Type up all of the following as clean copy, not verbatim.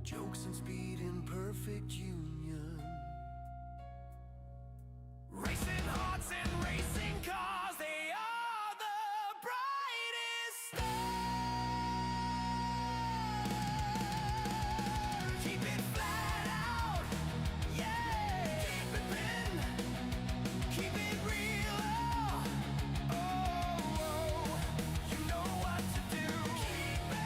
Jokes and speed in perfect union. Racing hearts and racing cars, they are the brightest stars. Keep it flat out, yeah. Keep it pinned, keep it real. Oh, you know what to do. Keep it.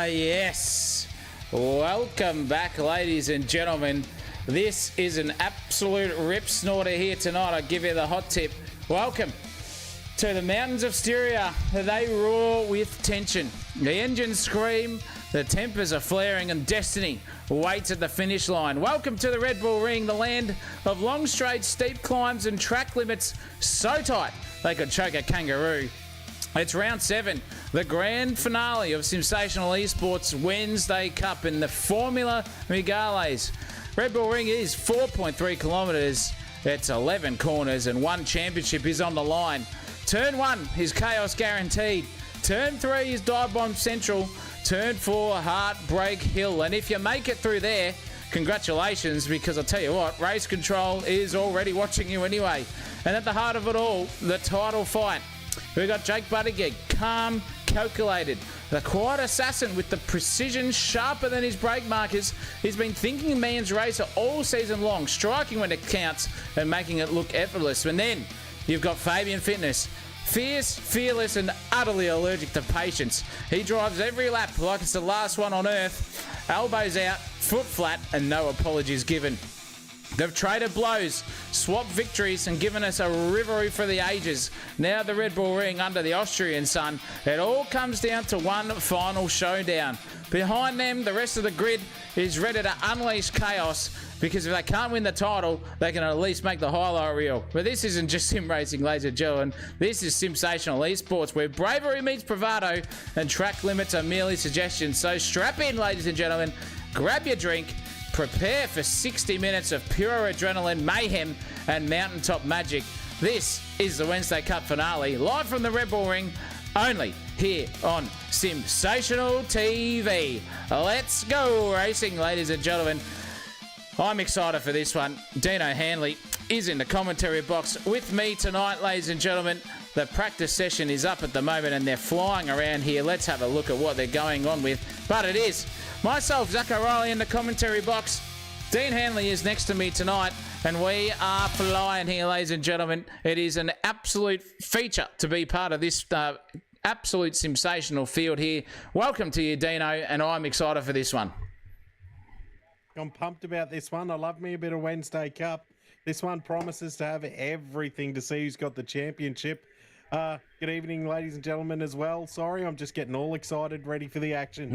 Yes. Welcome back, ladies and gentlemen. This is an absolute rip snorter here tonight. I'll give you the hot tip. Welcome to the mountains of Styria. They roar with tension. The engines scream, the tempers are flaring, and destiny waits at the finish line. Welcome to the Red Bull Ring, the land of long straights, steep climbs, and track limits so tight they could choke a kangaroo. It's round 7, the grand finale of Simsational Esports Wednesday Cup in the Formula Migales. Red Bull Ring is 4.3 kilometres. It's 11 corners and 1 championship is on the line. Turn 1 is chaos guaranteed. Turn 3 is dive bomb central. Turn 4, Heartbreak Hill. And if you make it through there, congratulations, because I'll tell you what, race control is already watching you anyway. And at the heart of it all, the title fight. We've got Jake Buttigieg, calm, calculated, the quiet assassin with the precision sharper than his brake markers. He's been thinking man's racer all season long, striking when it counts and making it look effortless. And then you've got Fabian Fitness, fierce, fearless, and utterly allergic to patience. He drives every lap like it's the last one on earth, elbows out, foot flat, and no apologies given. They've traded blows, swapped victories, and given us a rivalry for the ages. Now the Red Bull Ring under the Austrian sun. It all comes down to one final showdown. Behind them, the rest of the grid is ready to unleash chaos, because if they can't win the title, they can at least make the highlight reel. But this isn't just sim racing, ladies and gentlemen. This is Simsational Esports, where bravery meets bravado and track limits are merely suggestions. So strap in, ladies and gentlemen, grab your drink, prepare for 60 minutes of pure adrenaline, mayhem, and mountaintop magic. This is the Wednesday Cup finale, live from the Red Bull Ring, only here on Simsational TV. Let's go racing, ladies and gentlemen. I'm excited for this one. Dino Hanley is in the commentary box with me tonight, ladies and gentlemen. The practice session is up at the moment and they're flying around here. Let's have a look at what they're going on with. But it is myself, Zach O'Reilly, in the commentary box. Dean Hanley is next to me tonight, and we are flying here, ladies and gentlemen. It is an absolute feature to be part of this absolute sensational field here. Welcome to you, Dino, and I'm excited for this one. I'm pumped about this one. I love me a bit of Wednesday Cup. This one promises to have everything to see who's got the championship. Good evening, ladies and gentlemen, as well. Sorry, I'm just getting all excited, ready for the action.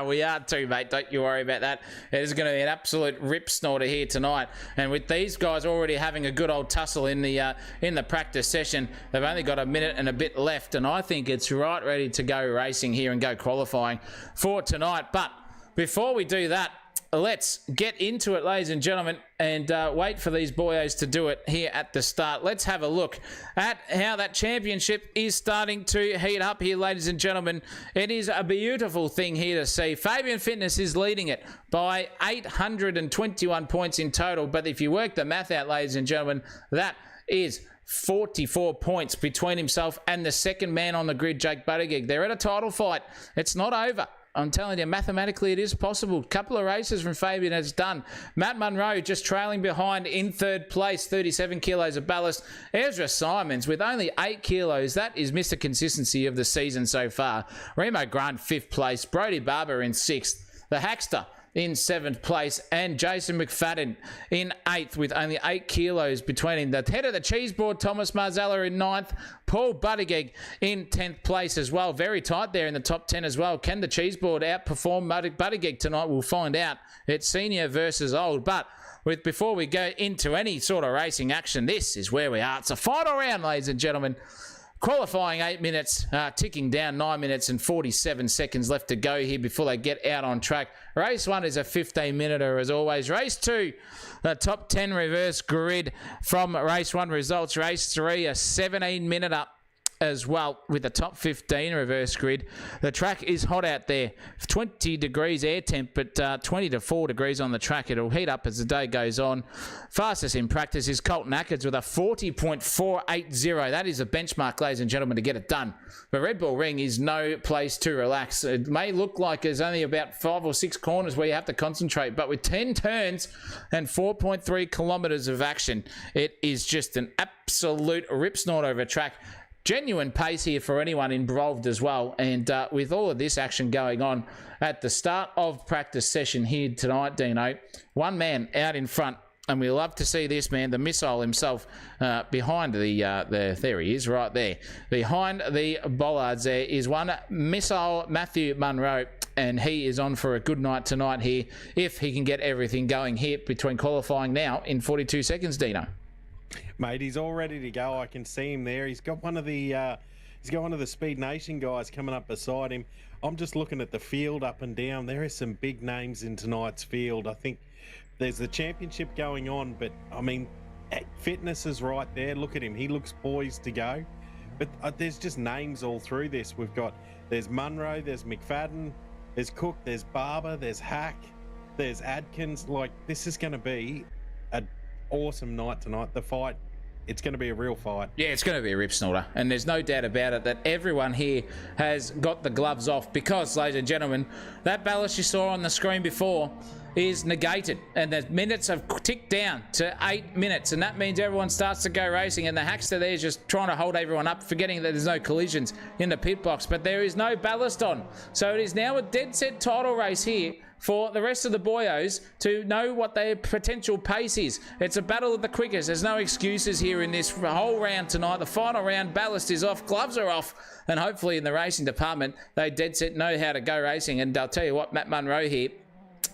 We are too, mate. Don't you worry about that. It is going to be an absolute rip snorter here tonight. And with these guys already having a good old tussle in the practice session, they've only got a minute and a bit left. And I think it's right ready to go racing here and go qualifying for tonight. But before we do that, let's get into it, ladies and gentlemen, and wait for these boyos to do it here at the start. Let's have a look at how that championship is starting to heat up here, ladies and gentlemen. It is a beautiful thing here to see. Fabian Fitness is leading it by 821 points in total, but if you work the math out, ladies and gentlemen, that is 44 points between himself and the second man on the grid, Jake Buttigieg. They're at a title fight. It's not over. I'm telling you, mathematically, it is possible. Couple of races from Fabian has done. Matt Munro just trailing behind in third place, 37 kilos of ballast. Ezra Simons with only 8 kilos. That is Mr. Consistency of the season so far. Remo Grant, 5th place. Brody Barber in 6th. The Hackster in 7th place, and Jason McFadden in 8th with only 8 kilos between him. The head of the cheese board, Thomas Marzella, in 9th. Paul Buttigieg in 10th place as well. Very tight there in the top 10 as well. Can the cheese board outperform Buttigieg tonight? We'll find out. It's senior versus old. But before we go into any sort of racing action, this is where we are. It's a final round, ladies and gentlemen. Qualifying 8 minutes, ticking down 9 minutes and 47 seconds left to go here before they get out on track. Race 1 is a 15-minute as always. Race 2, the top 10 reverse grid from Race 1 results. Race 3, a 17-minute as well with the top 15 reverse grid. The track is hot out there. 20 degrees air temp, but 20 to 4 degrees on the track. It'll heat up as the day goes on. Fastest in practice is Colton Ackers with a 40.480. That is a benchmark, ladies and gentlemen, to get it done. But Red Bull Ring is no place to relax. It may look like there's only about 5 or 6 corners where you have to concentrate, but with 10 turns and 4.3 kilometers of action, it is just an absolute rip snort over track. Genuine pace here for anyone involved as well. And with all of this action going on at the start of practice session here tonight, Dino, one man out in front. And we love to see this man, the missile himself, behind there he is, right there. Behind the bollards there is one missile, Matthew Munro. And he is on for a good night tonight here, if he can get everything going here between qualifying now in 42 seconds, Dino. Mate, he's all ready to go. I can see him there. He's got one of the Speed Nation guys coming up beside him. I'm just looking at the field up and down. There are some big names in tonight's field. I think there's the championship going on, but I mean, Fitness is right there. Look at him. He looks poised to go. But there's just names all through this. There's Munro, there's McFadden, there's Cook, there's Barber, there's Hack, there's Adkins. Like, this is going to be an awesome night tonight. The fight, it's going to be a real fight. Yeah, it's going to be a rip snorter. And there's no doubt about it that everyone here has got the gloves off because, ladies and gentlemen, that ballast you saw on the screen before is negated. And the minutes have ticked down to 8 minutes. And that means everyone starts to go racing. And the Hackster there is just trying to hold everyone up, forgetting that there's no collisions in the pit box. But there is no ballast on. So it is now a dead set title race here for the rest of the boyos to know what their potential pace is. It's a battle of the quickest. There's no excuses here in this whole round tonight. The final round, ballast is off, gloves are off, and hopefully in the racing department, they dead set know how to go racing. And I'll tell you what, Matt Munro here,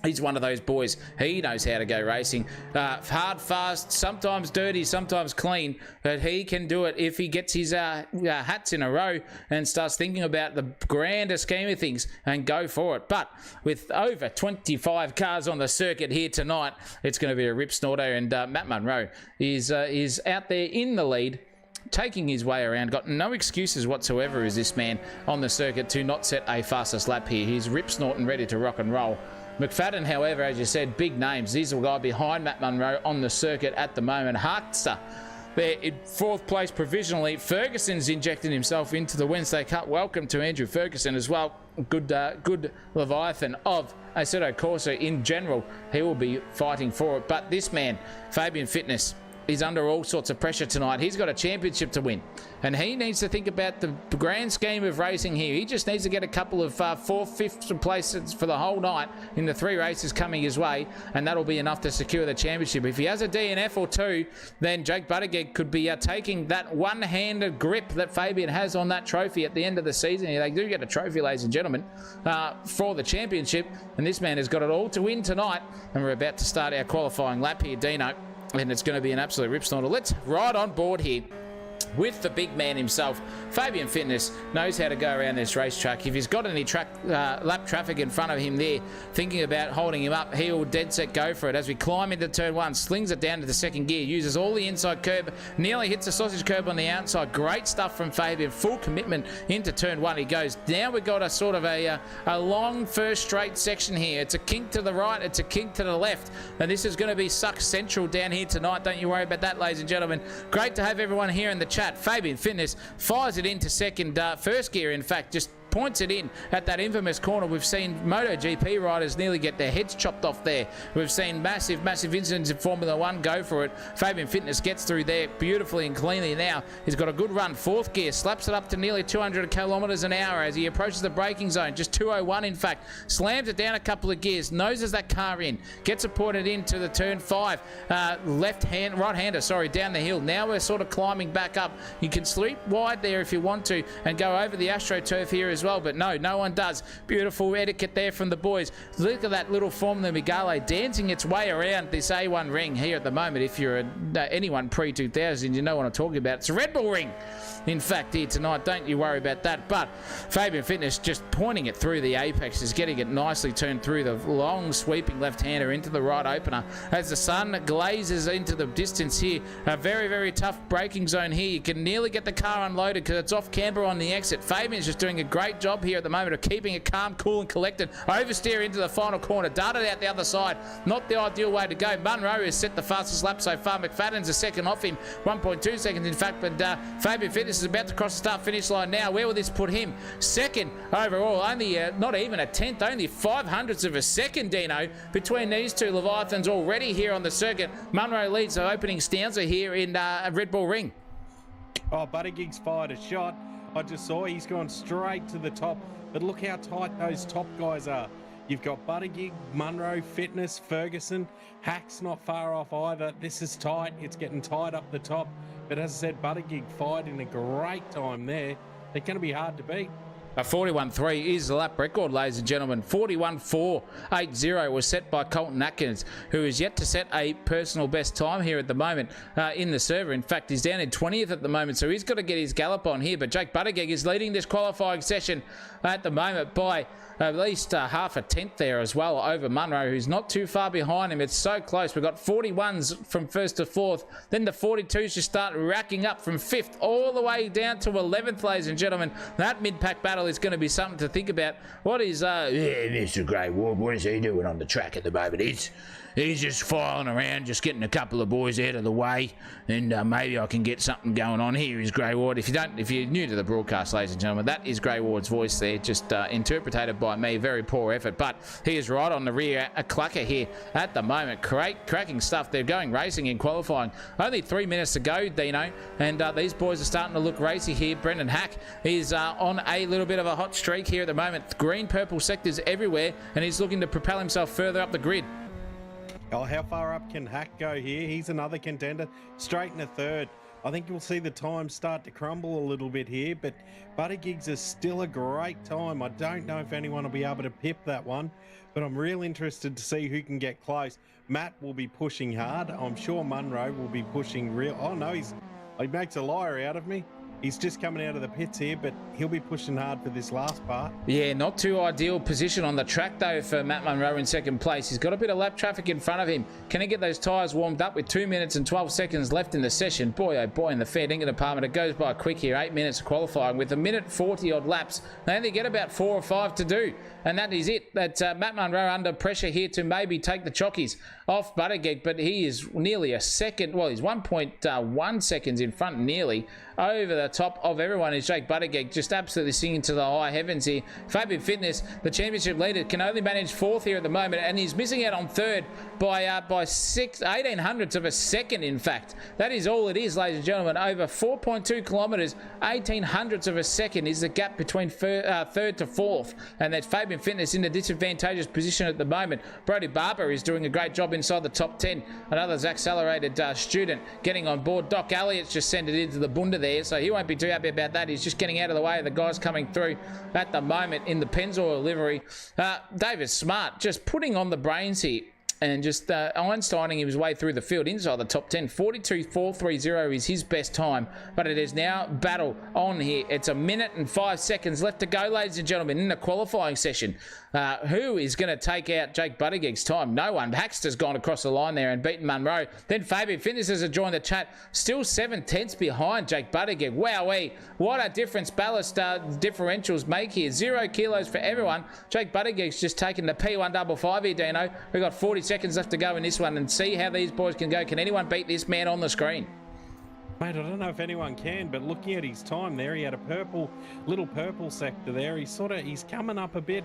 he's one of those boys. He knows how to go racing. Hard, fast, sometimes dirty, sometimes clean. But he can do it if he gets his hats in a row and starts thinking about the grander scheme of things and go for it. But with over 25 cars on the circuit here tonight, it's going to be a rip snorter. And Matt Munro is out there in the lead, taking his way around. Got no excuses whatsoever is this man on the circuit to not set a fastest lap here. He's rip snorting, ready to rock and roll. McFadden, however, as you said, big names. He's the guy behind Matt Munro on the circuit at the moment. Harkster there in fourth place provisionally. Ferguson's injected himself into the Wednesday Cup. Welcome to Andrew Ferguson as well. Good Leviathan of Assetto Corsa in general. He will be fighting for it. But this man, Fabian Fitness, is under all sorts of pressure tonight. He's got a championship to win, and he needs to think about the grand scheme of racing here. He just needs to get a couple of 4th, 5th places for the whole night in the 3 races coming his way, and that'll be enough to secure the championship. If he has a DNF or 2, then Jake Buttigieg could be taking that one-handed grip that Fabian has on that trophy at the end of the season. They do get a trophy, ladies and gentlemen, for the championship, and this man has got it all to win tonight, and we're about to start our qualifying lap here, Dino. And it's going to be an absolute rip snorter. Let's ride on board here with the big man himself. Fabian Fitness knows how to go around this racetrack. If he's got any lap traffic in front of him there, thinking about holding him up, he'll dead set go for it. As we climb into turn 1, slings it down to the second gear, uses all the inside curb, nearly hits the sausage curb on the outside. Great stuff from Fabian. Full commitment into turn 1. He goes. Now we've got a sort of a long first straight section here. It's a kink to the right, it's a kink to the left, and this is going to be Suck Central down here tonight. Don't you worry about that, ladies and gentlemen. Great to have everyone here in the chat. Fabian Fitness fires it into second, first gear, in fact, just points it in at that infamous corner. We've seen MotoGP riders nearly get their heads chopped off there. We've seen massive incidents in Formula 1 go for it. Fabian Fitness gets through there beautifully and cleanly now. He's got a good run. 4th gear, slaps it up to nearly 200 kilometres an hour as he approaches the braking zone. Just 201 in fact. Slams it down a couple of gears, noses that car in, gets it pointed into the turn 5. Right-hander, down the hill. Now we're sort of climbing back up. You can sweep wide there if you want to and go over the AstroTurf here as well, but no one does. Beautiful etiquette there from the boys. Look at that little Formula Migale dancing its way around this A1 ring here at the moment. If you're anyone pre-2000, you know what I'm talking about. It's a Red Bull ring, in fact, here tonight. Don't you worry about that. But Fabian Fitness just pointing it through the apex, is getting it nicely turned through the long sweeping left-hander into the right opener as the sun glazes into the distance here. A very tough braking zone here. You can nearly get the car unloaded because it's off camber on the exit. Fabian's just doing a great job here at the moment of keeping it calm, cool and collected. Oversteer into the final corner, darted out the other side. Not the ideal way to go. Munro has set the fastest lap so far. McFadden's a second off him, 1.2 seconds in fact, but Fabian Fitness is about to cross the start finish line now. Where will this put him? Second overall, only not even a tenth, only 500ths of a second, Dino, between these two Leviathans already here on the circuit. Munro leads the opening stanza here in Red Bull Ring. Oh, Buttigieg's fired a shot. I just saw he's gone straight to the top, but look how tight those top guys are. You've got Buttigieg, Munro, Fitness, Ferguson. Hack's not far off either. This is tight. It's getting tight up the top. But as I said, Buttigieg fired in a great time there. They're going to be hard to beat. A 41.3 is the lap record, ladies and gentlemen. 41.480 was set by Colton Atkins, who is yet to set a personal best time here at the moment in the server. In fact, he's down in 20th at the moment, so he's got to get his gallop on here. But Jake Buttigieg is leading this qualifying session at the moment by at least half a tenth there as well over Munro, who's not too far behind him. It's so close. We've got 41s from 1st to 4th. Then the 42s just start racking up from 5th all the way down to 11th, ladies and gentlemen. That mid-pack battle is going to be something to think about. What is Mr. Grey Ward, what is he doing on the track at the moment? he's just filing around, just getting a couple of boys out of the way, and maybe I can get something going on. Here is Grey Ward. If you're new to the broadcast, ladies and gentlemen, that is Grey Ward's voice there, just interpreted by me. Very poor effort, but he is right on the rear, a clucker here at the moment. Cracking stuff. They're going racing in qualifying. Only 3 minutes to go, Dino, and these boys are starting to look racy here. Brendan Hack is on a little bit of a hot streak here at the moment. Green, purple sectors everywhere, and he's looking to propel himself further up the grid. Oh, how far up can Hack go here? He's another contender, straight in a third. I think you'll see the time start to crumble a little bit here, but Buttergigs is still a great time. I don't know if anyone will be able to pip that one, but I'm real interested to see who can get close. Matt will be pushing hard. I'm sure Munro will be pushing real. Oh no, he makes a liar out of me. He's just coming out of the pits here, but he'll be pushing hard for this last part. Yeah, not too ideal position on the track, though, for Matt Munro in second place. He's got a bit of lap traffic in front of him. Can he get those tyres warmed up with 2 minutes and 12 seconds left in the session? Boy, oh boy, in the fair dinkum department, it goes by quick here. 8 minutes of qualifying with 1:40-odd laps. They only get about 4 or 5 to do, and that is it. That's Matt Munro under pressure here to maybe take the chockies off Buttergate, but he is nearly a second. Well, he's 1.1 seconds in front, nearly. Over the top of everyone is Jake Buttigieg, just absolutely singing to the high heavens here. Fabian Fitness, the championship leader, can only manage fourth here at the moment, and he's missing out on third by 18 hundredths of a second, in fact. That is all it is, ladies and gentlemen. Over 4.2 kilometres, 18 hundredths of a second is the gap between third to fourth, and that's Fabian Fitness in a disadvantageous position at the moment. Brody Barber is doing a great job inside the top 10. Another accelerated student getting on board. Doc Elliott's just sent it into the bunda there, so he won't be too happy about that. He's just getting out of the way of the guys coming through at the moment in the Pennzoil livery. David Smart just putting on the brains here and just Einsteining his way through the field inside the top 10. 42.430 is his best time, but it is now battle on here. It's 1 minute and 5 seconds left to go, ladies and gentlemen, in the qualifying session. Who is going to take out Jake Buttigieg's time? No one. Haxter's gone across the line there and beaten Munro. Then Fabian Fitness has joined the chat. Still 7/10 behind Jake Buttigieg. Wowee. What a difference ballast differentials make here. 0 kilos for everyone. Jake Buttigieg's just taken the P155 here, Dino. We've got 40 seconds left to go in this one, and see how these boys can go. Can anyone beat this man on the screen? Mate, I don't know if anyone can, but looking at his time there, he had a little purple sector there. He's coming up a bit.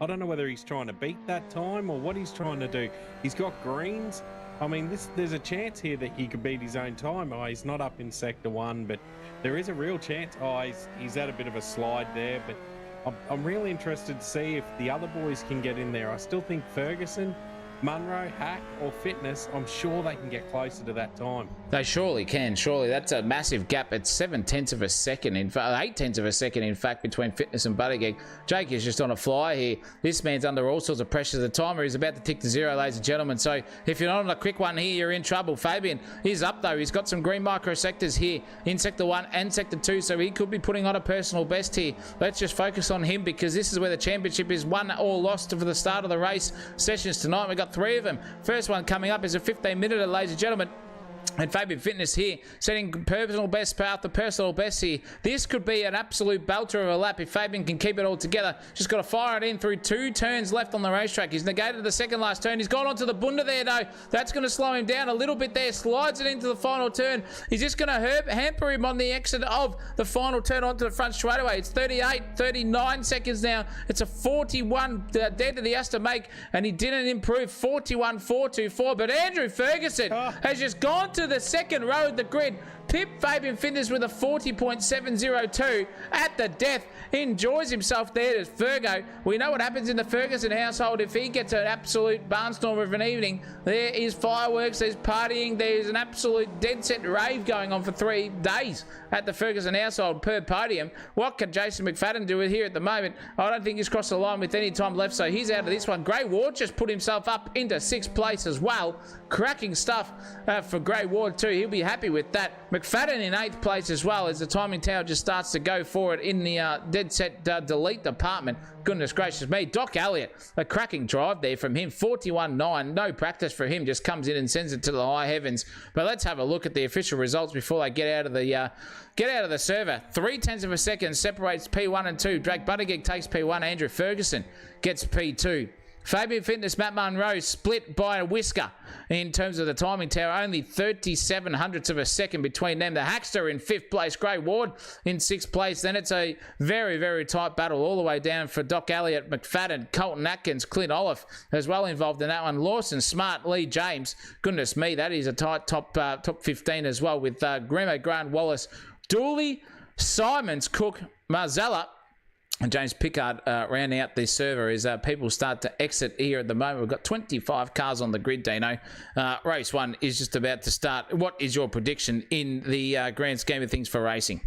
I don't know whether he's trying to beat that time or what he's trying to do. He's got greens. I mean, there's a chance here that he could beat his own time. Oh, he's not up in sector 1, but there is a real chance. Oh, he's had a bit of a slide there, but I'm really interested to see if the other boys can get in there. I still think Ferguson, Munro, Hack or Fitness, I'm sure they can get closer to that time. They surely can, surely. That's a massive gap. It's 7/10 of a second, in fact, 8/10 of a second, in fact, between Fitness and Buttigieg. Jake is just on a fly here. This man's under all sorts of pressure. The timer is about to tick to 0, ladies and gentlemen. So if you're not on a quick one here, you're in trouble. Fabian is up, though. He's got some green micro sectors here in Sector 1 and Sector 2, so he could be putting on a personal best here. Let's just focus on him, because this is where the championship is won or lost for the start of the race sessions tonight. We've got 3 of them. First one coming up is a 15-minute, ladies and gentlemen. And Fabian Fitness here, setting personal best path to personal best here. This could be an absolute belter of a lap if Fabian can keep it all together. Just got to fire it in through 2 turns left on the racetrack. He's negated the second last turn. He's gone onto the bunda there, though. That's going to slow him down a little bit there. Slides it into the final turn. He's just going to hamper him on the exit of the final turn onto the front straightaway. It's 39 seconds now. It's a 41 dead that he has to make, and he didn't improve. 41.424. But Andrew Ferguson has just gone to the second row of the grid. Pip Fabian Fitness with a 40.702 at the death. Enjoys himself there as Fergo. We know what happens in the Ferguson household if he gets an absolute barnstorm of an evening. There is fireworks, there's partying, there's an absolute dead set rave going on for 3 days at the Ferguson household per podium. What can Jason McFadden do here at the moment? I don't think he's crossed the line with any time left, so he's out of this one. Grey Ward just put himself up into 6th place as well. Cracking stuff for Grey Ward too. He'll be happy with that. McFadden in 8th place as well, as the timing tower just starts to go for it in the dead set delete department. Goodness gracious me. Doc Elliott, a cracking drive there from him. 41.9. No practice for him. Just comes in and sends it to the high heavens. But let's have a look at the official results before they get out of the server. 0.3 of a second separates P1 and 2. Drake Buttigieg takes P1. Andrew Ferguson gets P2. Fabian Fitness, Matt Munro split by a whisker in terms of the timing tower. Only 37 hundredths of a second between them. The Hackster in 5th place. Gray Ward in 6th place. Then it's a very, very tight battle all the way down for Doc Elliott, McFadden, Colton Atkins, Clint Olive as well involved in that one. Lawson, Smart, Lee James. Goodness me, that is a tight top 15 as well with Grimo, Grant, Wallace, Dooley, Simons, Cook, Marzella, and James Pickard rounding out this server as people start to exit here at the moment. We've got 25 cars on the grid, Dino. Race 1 is just about to start. What is your prediction in the grand scheme of things for racing?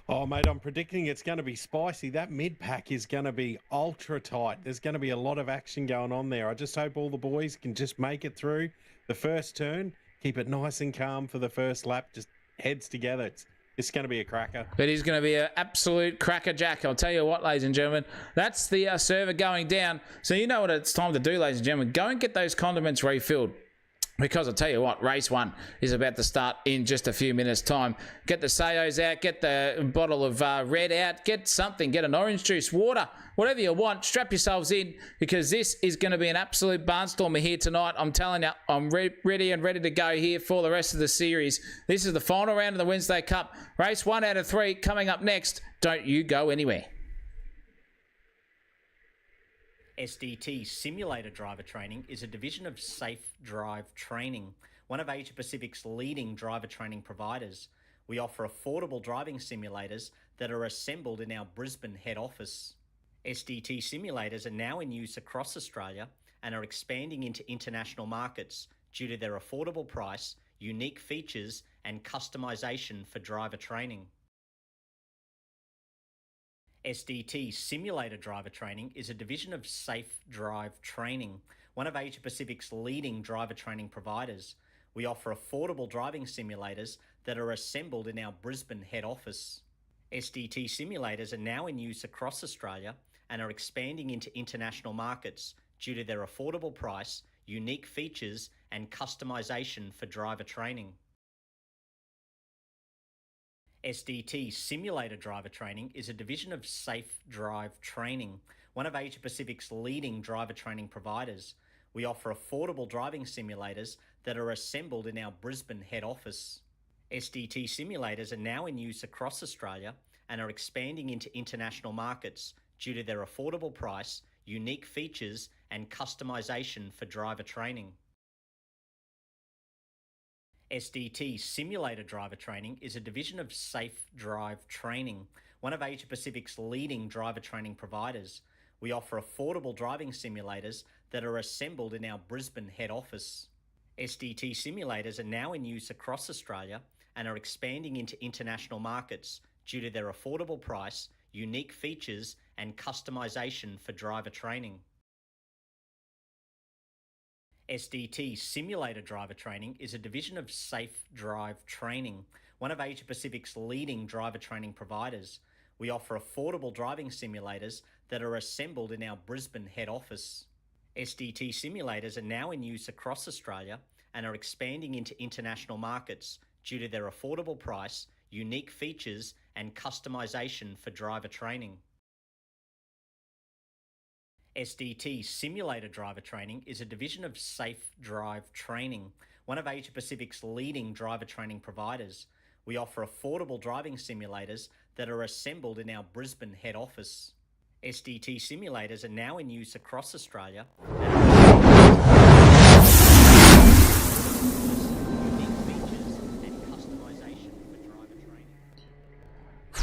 Oh, mate, I'm predicting it's going to be spicy. That mid-pack is going to be ultra tight. There's going to be a lot of action going on there. I just hope all the boys can just make it through the first turn, keep it nice and calm for the first lap, just heads together. It's going to be a cracker. It is going to be an absolute cracker, Jack. I'll tell you what, ladies and gentlemen, that's the server going down. So you know what it's time to do, ladies and gentlemen. Go and get those condiments refilled. Because I'll tell you what, race 1 is about to start in just a few minutes' time. Get the Sayos out, get the bottle of red out, get something, get an orange juice, water, whatever you want. Strap yourselves in because this is going to be an absolute barnstormer here tonight. I'm telling you, I'm ready to go here for the rest of the series. This is the final round of the Wednesday Cup. Race 1 out of 3 coming up next. Don't you go anywhere. SDT Simulator Driver Training is a division of Safe Drive Training, one of Asia Pacific's leading driver training providers. We offer affordable driving simulators that are assembled in our Brisbane head office. SDT simulators are now in use across Australia and are expanding into international markets due to their affordable price, unique features, and customization for driver training. SDT Simulator Driver Training is a division of Safe Drive Training, one of Asia Pacific's leading driver training providers. We offer affordable driving simulators that are assembled in our Brisbane head office. SDT simulators are now in use across Australia and are expanding into international markets due to their affordable price, unique features, and customization for driver training. SDT Simulator Driver Training is a division of Safe Drive Training, one of Asia Pacific's leading driver training providers. We offer affordable driving simulators that are assembled in our Brisbane head office. SDT simulators are now in use across Australia and are expanding into international markets due to their affordable price, unique features, and customization for driver training. SDT Simulator Driver Training is a division of Safe Drive Training, one of Asia Pacific's leading driver training providers. We offer affordable driving simulators that are assembled in our Brisbane head office. SDT simulators are now in use across Australia and are expanding into international markets due to their affordable price, unique features, and customization for driver training. SDT Simulator Driver Training is a division of Safe Drive Training, one of Asia Pacific's leading driver training providers. We offer affordable driving simulators that are assembled in our Brisbane head office. SDT simulators are now in use across Australia and are expanding into international markets due to their affordable price, unique features, and customization for driver training. SDT Simulator Driver Training is a division of Safe Drive Training, one of Asia Pacific's leading driver training providers. We offer affordable driving simulators that are assembled in our Brisbane head office. SDT simulators are now in use across Australia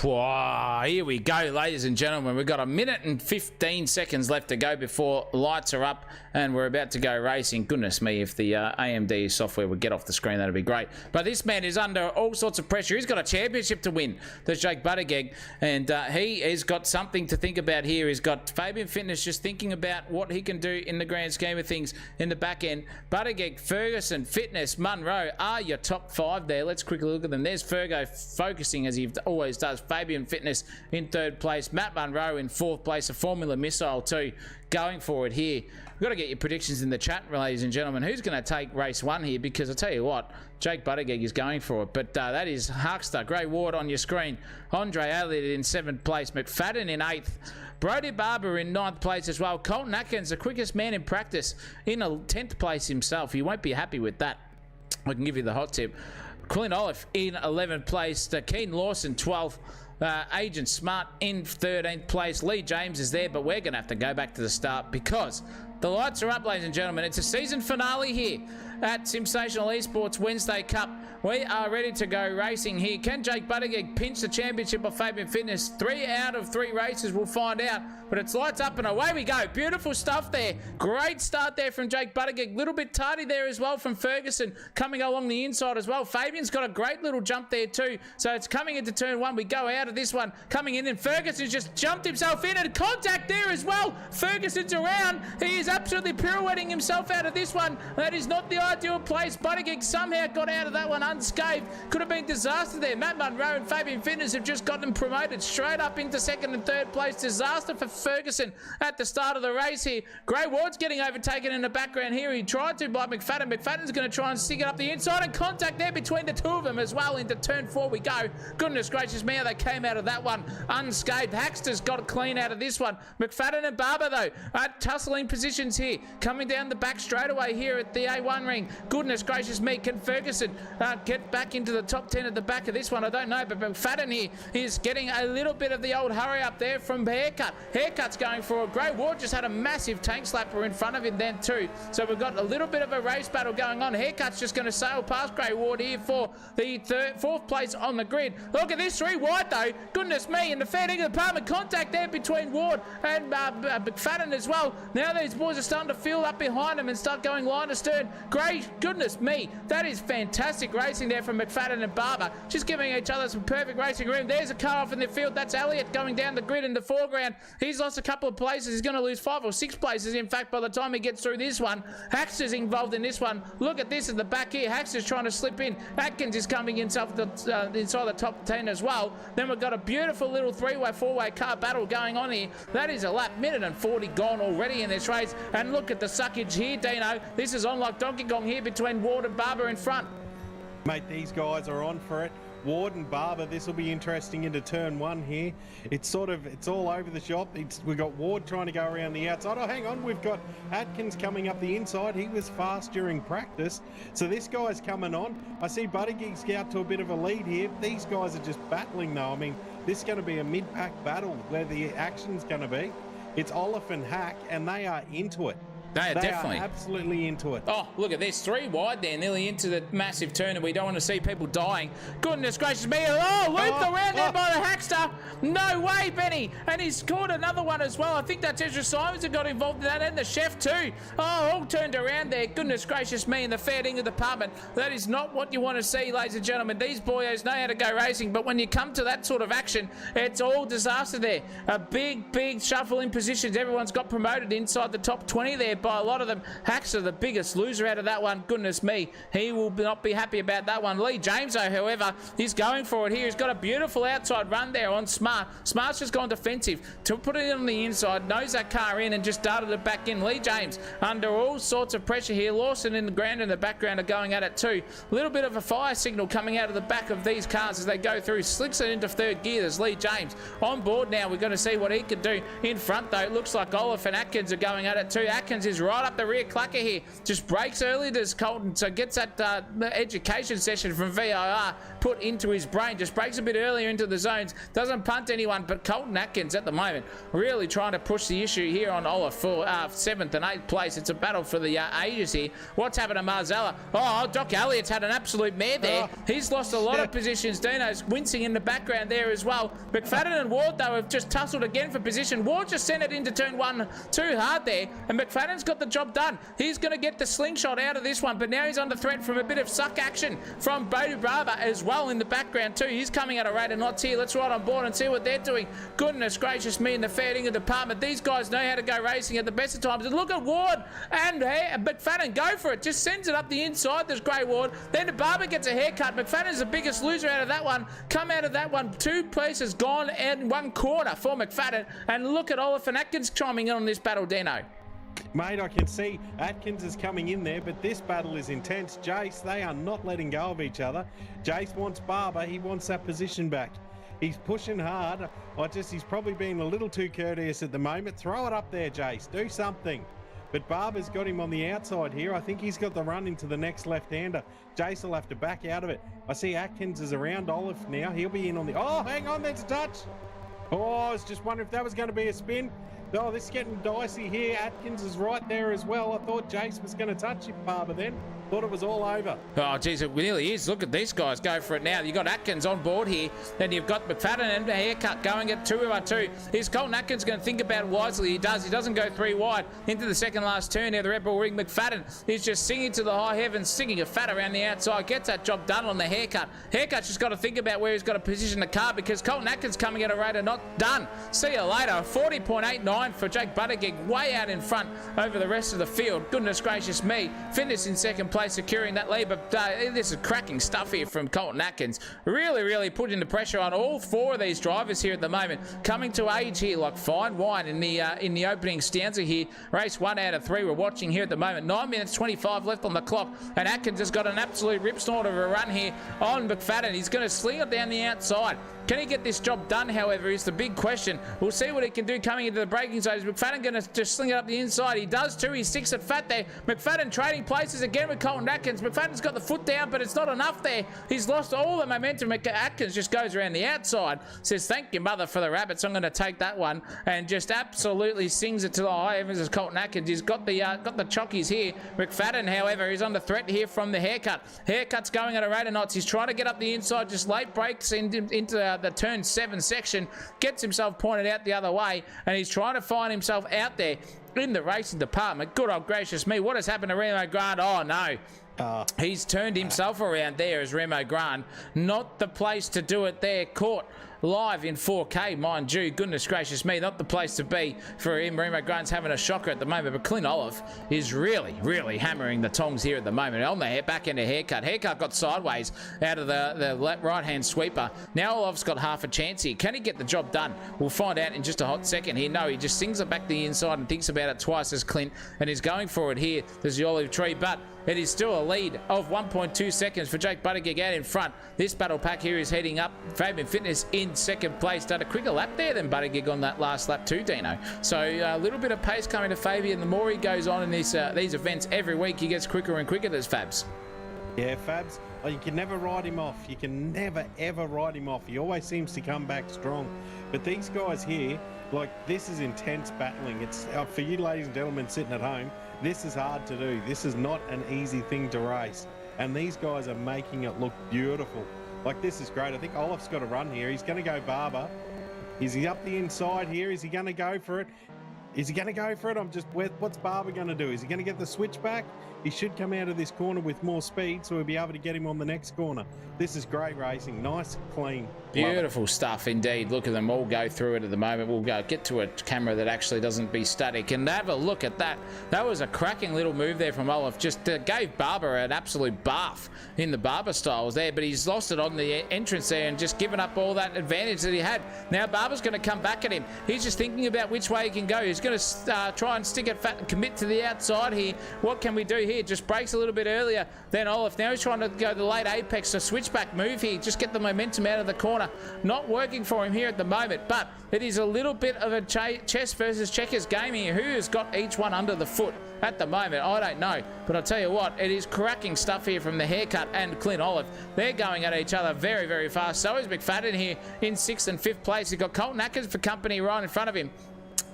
Wow, here we go, ladies and gentlemen. We've got 1 minute and 15 seconds left to go before lights are up and we're about to go racing. Goodness me, if the AMD software would get off the screen, that'd be great. But this man is under all sorts of pressure. He's got a championship to win, there's Jake Buttigieg, and he has got something to think about here. He's got Fabian Fitness just thinking about what he can do in the grand scheme of things in the back end. Buttigieg, Ferguson, Fitness, Munro are your top 5 there. Let's quickly look at them. There's Fergo focusing as he always does. Fabian Fitness in 3rd place. Matt Munro in 4th place. A Formula Missile too going forward here. We've got to get your predictions in the chat, ladies and gentlemen. Who's going to take race 1 here? Because I'll tell you what, Jake Buttigieg is going for it. But that is Harkster. Grey Ward on your screen. Andre Elliott in 7th place. McFadden in 8th. Brody Barber in 9th place as well. Colton Atkins, the quickest man in practice, in a 10th place himself. You won't be happy with that. I can give you the hot tip. Clint Olive in 11th place. Keen Lawson 12th. Agent Smart in 13th place. Lee James is there, but we're going to have to go back to the start because the lights are up, ladies and gentlemen. It's a season finale here at Simsational Esports Wednesday Cup. We are ready to go racing here. Can Jake Buttigieg pinch the championship of Fabian Fitness? 3 out of 3 races, we'll find out. But it's lights up and away we go. Beautiful stuff there. Great start there from Jake Buttigieg. Little bit tardy there as well from Ferguson coming along the inside as well. Fabian's got a great little jump there too. So it's coming into turn 1. We go out of this one. Coming in and Ferguson's just jumped himself in and contact there as well. Ferguson's around. He is absolutely pirouetting himself out of this one. That is not the ideal place. Buttigieg somehow got out of that one unscathed. Could have been disaster there. Matt Munro and Fabian Fitness have just got them promoted straight up into 2nd and 3rd place. Disaster for Ferguson at the start of the race here. Gray Ward's getting overtaken in the background here. He tried to by McFadden. McFadden's going to try and stick it up the inside and contact there between the two of them as well. Into turn 4 we go. Goodness gracious me, how they came out of that one unscathed. Haxter's got clean out of this one. McFadden and Barber though are tussling positions here. Coming down the back straightaway here at the A1 ring. Goodness gracious me, can Ferguson get back into the top 10 at the back of this one? I don't know, but McFadden here is getting a little bit of the old hurry up there from Haircut. Haircut's going for a Grey Ward, just had a massive tank slapper in front of him then too. So we've got a little bit of a race battle going on. Haircut's just going to sail past Grey Ward here for the 4th place on the grid. Look at this, 3 wide though. Goodness me, in the fair dinkum department, contact there between Ward and McFadden as well. Now these boys are starting to fill up behind him and start going line to stern. Great, goodness me, that is fantastic racing there from McFadden and Barber, just giving each other some perfect racing room. There's a car off in the field. That's Elliott going down the grid in the foreground. He's lost a couple of places. He's going to lose 5 or 6 places, in fact, by the time he gets through this one. Haxter's involved in this one. Look at this at the back here. Haxter's trying to slip in. Atkins is coming inside the top 10 as well. Then we've got a beautiful little 3-way, 4-way car battle going on here. That is a lap, minute and 40 gone already in this race. And look at the suckage here, Dino. This is on like Donkey Kong here between Ward and Barber in front. Mate, these guys are on for it. Ward and Barber, this will be interesting into turn 1 here. It's all over the shop. We've got Ward trying to go around the outside. Oh, hang on, we've got Atkins coming up the inside. He was fast during practice. So this guy's coming on. I see Buttigieg's out to a bit of a lead here. These guys are just battling though. I mean, this is going to be a mid-pack battle where the action's going to be. It's Olaf and Hack, and they are into it. They are absolutely into it. Oh, look at this. 3 wide there, nearly into the massive turn, and we don't want to see people dying. Goodness gracious me. Oh, looped around there by the Hackster. No way, Benny. And he's scored another one as well. I think that's Ezra Simons that got involved in that, and the chef too. Oh, all turned around there. Goodness gracious me, in the fair dinkum department. That is not what you want to see, ladies and gentlemen. These boyos know how to go racing, but when you come to that sort of action, it's all disaster there. A big shuffle in positions. Everyone's got promoted inside the top 20 there by a lot of them. Haxter, the biggest loser out of that one. Goodness me, he will not be happy about that one. Lee James, though, however, he's going for it here. He's got a beautiful outside run there on Smart. Smart's just gone defensive to put it on the inside, nose that car in and just darted it back in. Lee James under all sorts of pressure here. Lawson in the ground and the background are going at it too. A little bit of a fire signal coming out of the back of these cars as they go through. Slicks it into 3rd gear. There's Lee James on board now. We're going to see what he can do in front though. It looks like Olaf and Atkins are going at it too. Atkins is right up the rear clacker here. Just breaks early, does Colton. So gets that education session from VIR put into his brain. Just breaks a bit earlier into the zones. Doesn't punt anyone, but Colton Atkins at the moment really trying to push the issue here on Olaf for 7th and 8th place. It's a battle for the ages here. What's happened to Marzella? Oh, Doc Elliott's had an absolute mare there. He's lost a lot of positions. Dino's wincing in the background there as well. McFadden and Ward, though, have just tussled again for position. Ward just sent it into turn 1 too hard there, and McFadden's got the job done. He's going to get the slingshot out of this one, but now he's under threat from a bit of suck action from Bodie Barber as well in the background too. He's coming at a rate of knots here. Let's ride on board and see what they're doing. Goodness gracious me, in the fair dinkum department, these guys know how to go racing at the best of times. And look at Ward and McFadden go for it. Just sends it up the inside. There's Grey Ward. Then the Barber gets a haircut. McFadden's the biggest loser out of that one. Come out of that one. 2 places gone and 1 corner for McFadden. And look at Olaf and Atkins chiming in on this battle, Dino. Mate, I can see Atkins is coming in there, but this battle is intense. Jace, they are not letting go of each other. Jace wants Barber. He wants that position back. He's pushing hard. He's probably being a little too courteous at the moment. Throw it up there, Jace. Do something. But Barber's got him on the outside here. I think he's got the run into the next left-hander. Jace will have to back out of it. I see Atkins is around Olive now. He'll be in on the... Oh, hang on, there's a touch. Oh, I was just wondering if that was going to be a spin. Oh, this is getting dicey here. Atkins is right there as well. I thought Jace was going to touch him, Barber, then. Thought it was all over. Oh, geez, it really is. Look at these guys go for it now. You've got Atkins on board here. Then you've got McFadden and a haircut going at 2-2. Is Colton Atkins going to think about it wisely? He does. He doesn't go 3 wide into the second last turn here. The Red Bull Ring. McFadden is just singing to the high heavens, singing a fat around the outside. Gets that job done on the haircut. Haircut's just got to think about where he's got to position the car because Colton Atkins coming at a rate of not done. See you later. 40.89 for Jake Buttigieg, way out in front over the rest of the field. Goodness gracious me. Fitness in second place, securing that lead, but this is cracking stuff here from Colton Atkins. Really putting the pressure on all 4 of these drivers here at the moment. Coming to age here like fine wine in the opening stanza here. Race 1 out of 3 we're watching here at the moment. 9 minutes 25 left on the clock, and Atkins has got an absolute rip snort of a run here on McFadden. He's going to sling it down the outside. Can he get this job done, however, is the big question. We'll see what he can do coming into the braking zone. Is McFadden going to just sling it up the inside? He does too. He sticks it fat there. McFadden trading places again with Colton Atkins. McFadden's got the foot down, but it's not enough there. He's lost all the momentum. Atkins just goes around the outside. Says, thank you, mother, for the rabbits. I'm going to take that one. And just absolutely sings it to the high heavens as Colton Atkins. He's got the chockies here. McFadden, however, is under threat here from the haircut. Haircut's going at a rate of knots. He's trying to get up the inside. Just late breaks into the turn 7 section, gets himself pointed out the other way, and he's trying to find himself out there in the racing department. Good old gracious me, what has happened to Remo Grant? Oh no, he's turned himself around there as Remo Grant. Not the place to do it there. Caught live in 4K, mind you. Goodness gracious me, not the place to be for him. Remo Grant's having a shocker at the moment, but Clint Olive is really hammering the tongs here at the moment. On the back end of haircut. Haircut got sideways out of the right-hand sweeper. Now Olive's got half a chance here. Can he get the job done? We'll find out in just a hot second here. No, he just sings it back the inside and thinks about it twice as Clint, and he's going for it here. There's the olive tree, but it is still a lead of 1.2 seconds for Jake Buttigieg out in front. This battle pack here is heading up. Fabian Fitness in second place. Done a quicker lap there than Buttigieg on that last lap too, Dino. So a little bit of pace coming to Fabian. The more he goes on in these events every week, he gets quicker and quicker. There's Fabs. Yeah, Fabs. Oh, you can never write him off. You can never, ever write him off. He always seems to come back strong. But these guys here, like, this is intense battling. It's for you ladies and gentlemen sitting at home, this is hard to do. This is not an easy thing to race. And these guys are making it look beautiful. Like, this is great. I think Olive's got a run here. He's going to go Barber. Is he up the inside here? Is he going to go for it? Is he going to go for it? What's Barber going to do? Is he going to get the switch back? He should come out of this corner with more speed, so we'll be able to get him on the next corner. This is great racing. Nice, clean. Beautiful stuff indeed. Look at them all go through it at the moment. We'll get to a camera that actually doesn't be static and have a look at that. That was a cracking little move there from Olive. Just gave Barber an absolute bath in the Barber styles there, but he's lost it on the entrance there and just given up all that advantage that he had. Now Barber's going to come back at him. He's just thinking about which way he can go. He's going to try and stick it fat and commit to the outside here. What can we do here? Just breaks a little bit earlier than Olive. Now he's trying to go the late apex, a switchback move here. Just get the momentum out of the corner. Not working for him here at the moment, but it is a little bit of a chess versus checkers game here. Who has got each one under the foot at the moment? I don't know, but I'll tell you what, it is cracking stuff here from the haircut and Clint Olive. They're going at each other very fast. So is McFadden here in 6th and 5th place. He's got Colton Atkins for company right in front of him.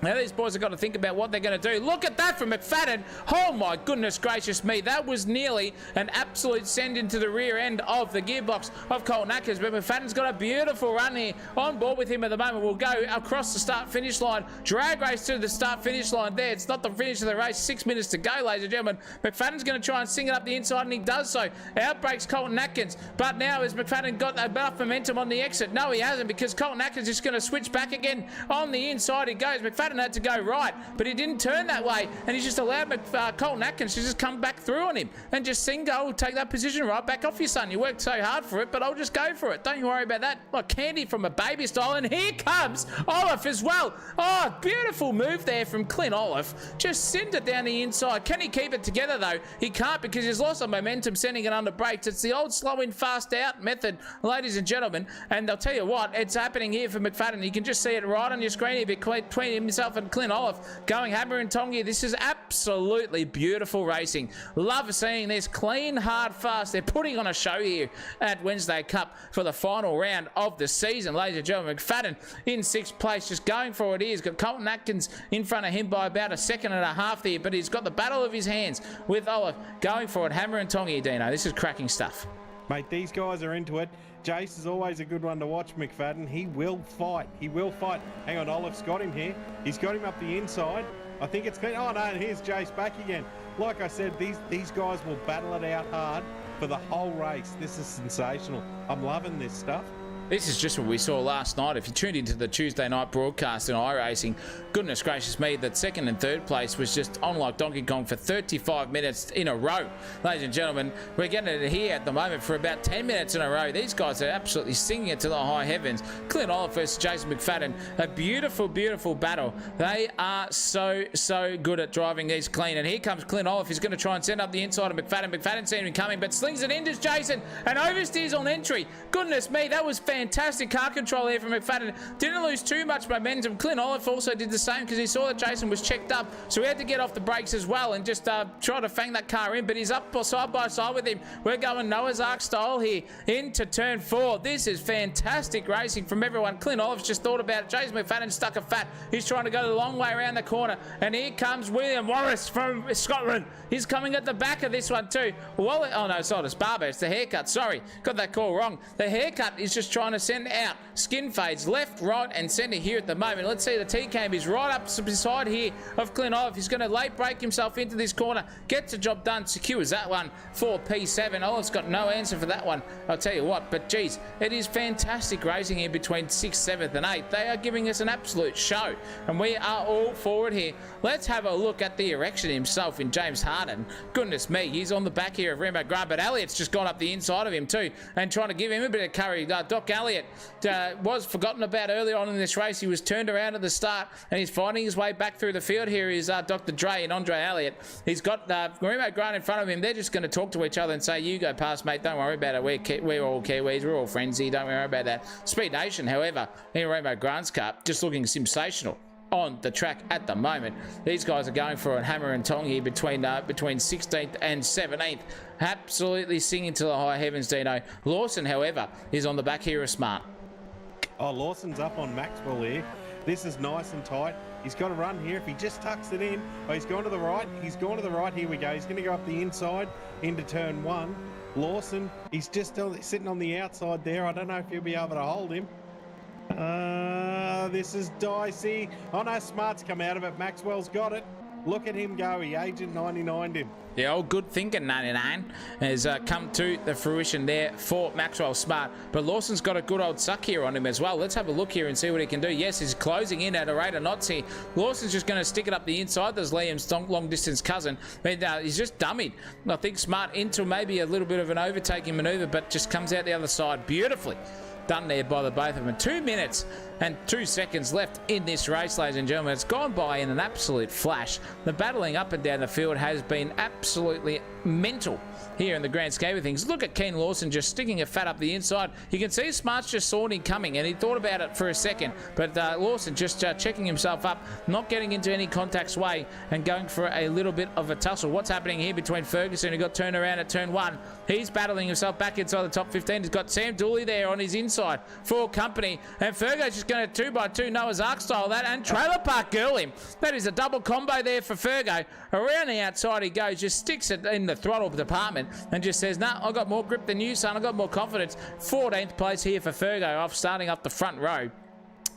Now these boys have got to think about what they're going to do. Look at that from McFadden. Oh my goodness gracious me. That was nearly an absolute send into the rear end of the gearbox of Colton Atkins. But McFadden's got a beautiful run here on board with him at the moment. We'll go across the start-finish line. Drag race to the start-finish line there. It's not the finish of the race. 6 minutes to go, ladies and gentlemen. McFadden's going to try and sing it up the inside, and he does so. Outbreaks Colton Atkins. But now has McFadden got enough momentum on the exit? No, he hasn't, because Colton Atkins is going to switch back again. On the inside he goes. McFadden McFadden had to go right, but he didn't turn that way, and he just allowed Colton Atkins to just come back through on him and just go, take that position right back off you, son. You worked so hard for it, but I'll just go for it. Don't you worry about that. Like candy from a baby style, and here comes Olive as well. Oh, beautiful move there from Clint Olive. Just send it down the inside. Can he keep it together, though? He can't because he's lost some momentum sending it under brakes. It's the old slow in, fast out method, ladies and gentlemen, and I'll tell you what, it's happening here for McFadden. You can just see it right on your screen here between himself and Clint Olive going hammer and tongy. This is absolutely beautiful racing. Love seeing this clean, hard, fast. They're putting on a show here at Wednesday Cup for the final round of the season, ladies and gentlemen. McFadden in 6th place, just going for it here. He's got Colton Atkins in front of him by about a second and a half there, but he's got the battle of his hands with Olive going for it, hammer and tongy, Dino. This is cracking stuff. Mate, these guys are into it. Jace is always a good one to watch, McFadden. He will fight. He will fight. Hang on, Olive's got him here. He's got him up the inside. I think it's clean. Oh, no, and here's Jace back again. Like I said, these guys will battle it out hard for the whole race. This is sensational. I'm loving this stuff. This is just what we saw last night. If you tuned into the Tuesday night broadcast in iRacing, goodness gracious me, that 2nd and 3rd place was just on like Donkey Kong for 35 minutes in a row. Ladies and gentlemen, we're getting it here at the moment for about 10 minutes in a row. These guys are absolutely singing it to the high heavens. Clint Olive versus Jason McFadden. A beautiful, beautiful battle. They are so good at driving these clean. And here comes Clint Olive. He's going to try and send up the inside of McFadden. McFadden seen him coming, but slings it into Jason and oversteers on entry. Goodness me, that was fantastic car control here from McFadden. Didn't lose too much momentum. Clint Olive also did the same because he saw that Jason was checked up, so he had to get off the brakes as well and just try to fang that car in, but he's up side by side with him. We're going Noah's Ark style here into turn 4. This is fantastic racing from everyone. Clint Olive's just thought about it. Jason McFadden stuck a fat. He's trying to go the long way around the corner, and here comes William Morris from Scotland. He's coming at the back of this one too. Well, oh no, it's not a barber, it's the haircut. Sorry, got that call wrong. The haircut is just trying to send out skin fades left, right, and centre here at the moment. Let's see, the T-cam is right up beside here of Clint Olive. He's going to late break himself into this corner, gets the job done, secures that one for P7. Olive's got no answer for that one, I'll tell you what. But geez, it is fantastic racing here between 6th, 7th, and 8th. They are giving us an absolute show, and we are all forward here. Let's have a look at the erection himself in James Harden. Goodness me, he's on the back here of Remo Grant, but Elliott's just gone up the inside of him too and trying to give him a bit of courage. Doc Elliott was forgotten about earlier on in this race. He was turned around at the start, and he's finding his way back through the field. Here is Dr. Dre and Andre Elliott. He's got Remo Grant in front of him. They're just going to talk to each other and say, you go past, mate. Don't worry about it. We're all Kiwis. We're all friends here. Don't worry about that. Speed Nation, however, in Remo Grant's car, just looking sensational on the track at the moment. These guys are going for a hammer and tong here between 16th and 17th. Absolutely singing to the high heavens, Dino. Lawson, however, is on the back here of Smart. Oh, Lawson's up on Maxwell here. This is nice and tight. He's got to run here. If he just tucks it in, oh, he's gone to the right. He's gone to the right. Here we go. He's going to go up the inside into turn 1. Lawson, he's just sitting on the outside there. I don't know if he'll be able to hold him. This is dicey. Oh no, Smart's come out of it. Maxwell's got it. Look at him go. He Agent 99'd him. The old good thinking 99 has come to the fruition there for Maxwell Smart. But Lawson's got a good old suck here on him as well. Let's have a look here and see what he can do. Yes, he's closing in at a rate of knots here. Lawson's just going to stick it up the inside. There's Liam's long distance cousin. He's just dummied. I think Smart into maybe a little bit of an overtaking maneuver, but just comes out the other side beautifully. Done there by the both of them. 2 minutes and 2 seconds left in this race, ladies and gentlemen. It's gone by in an absolute flash. The battling up and down the field has been absolutely mental here in the grand scheme of things. Look at Keen Lawson just sticking a fat up the inside. You can see Smart's just saw him coming, and he thought about it for a second, but Lawson just checking himself up, not getting into any contact's way, and going for a little bit of a tussle. What's happening here between Ferguson, who got turned around at turn 1? He's battling himself back inside the top 15. He's got Sam Dooley there on his inside for company, and Fergo's just going to 2x2 Noah's Ark style that, and Trailer Park Girl him. That is a double combo there for Fergo. Around the outside he goes, just sticks it in the throttle department and just says, nah, I got more grip than you, son. I got more confidence. 14th place here for Fergo, starting up the front row.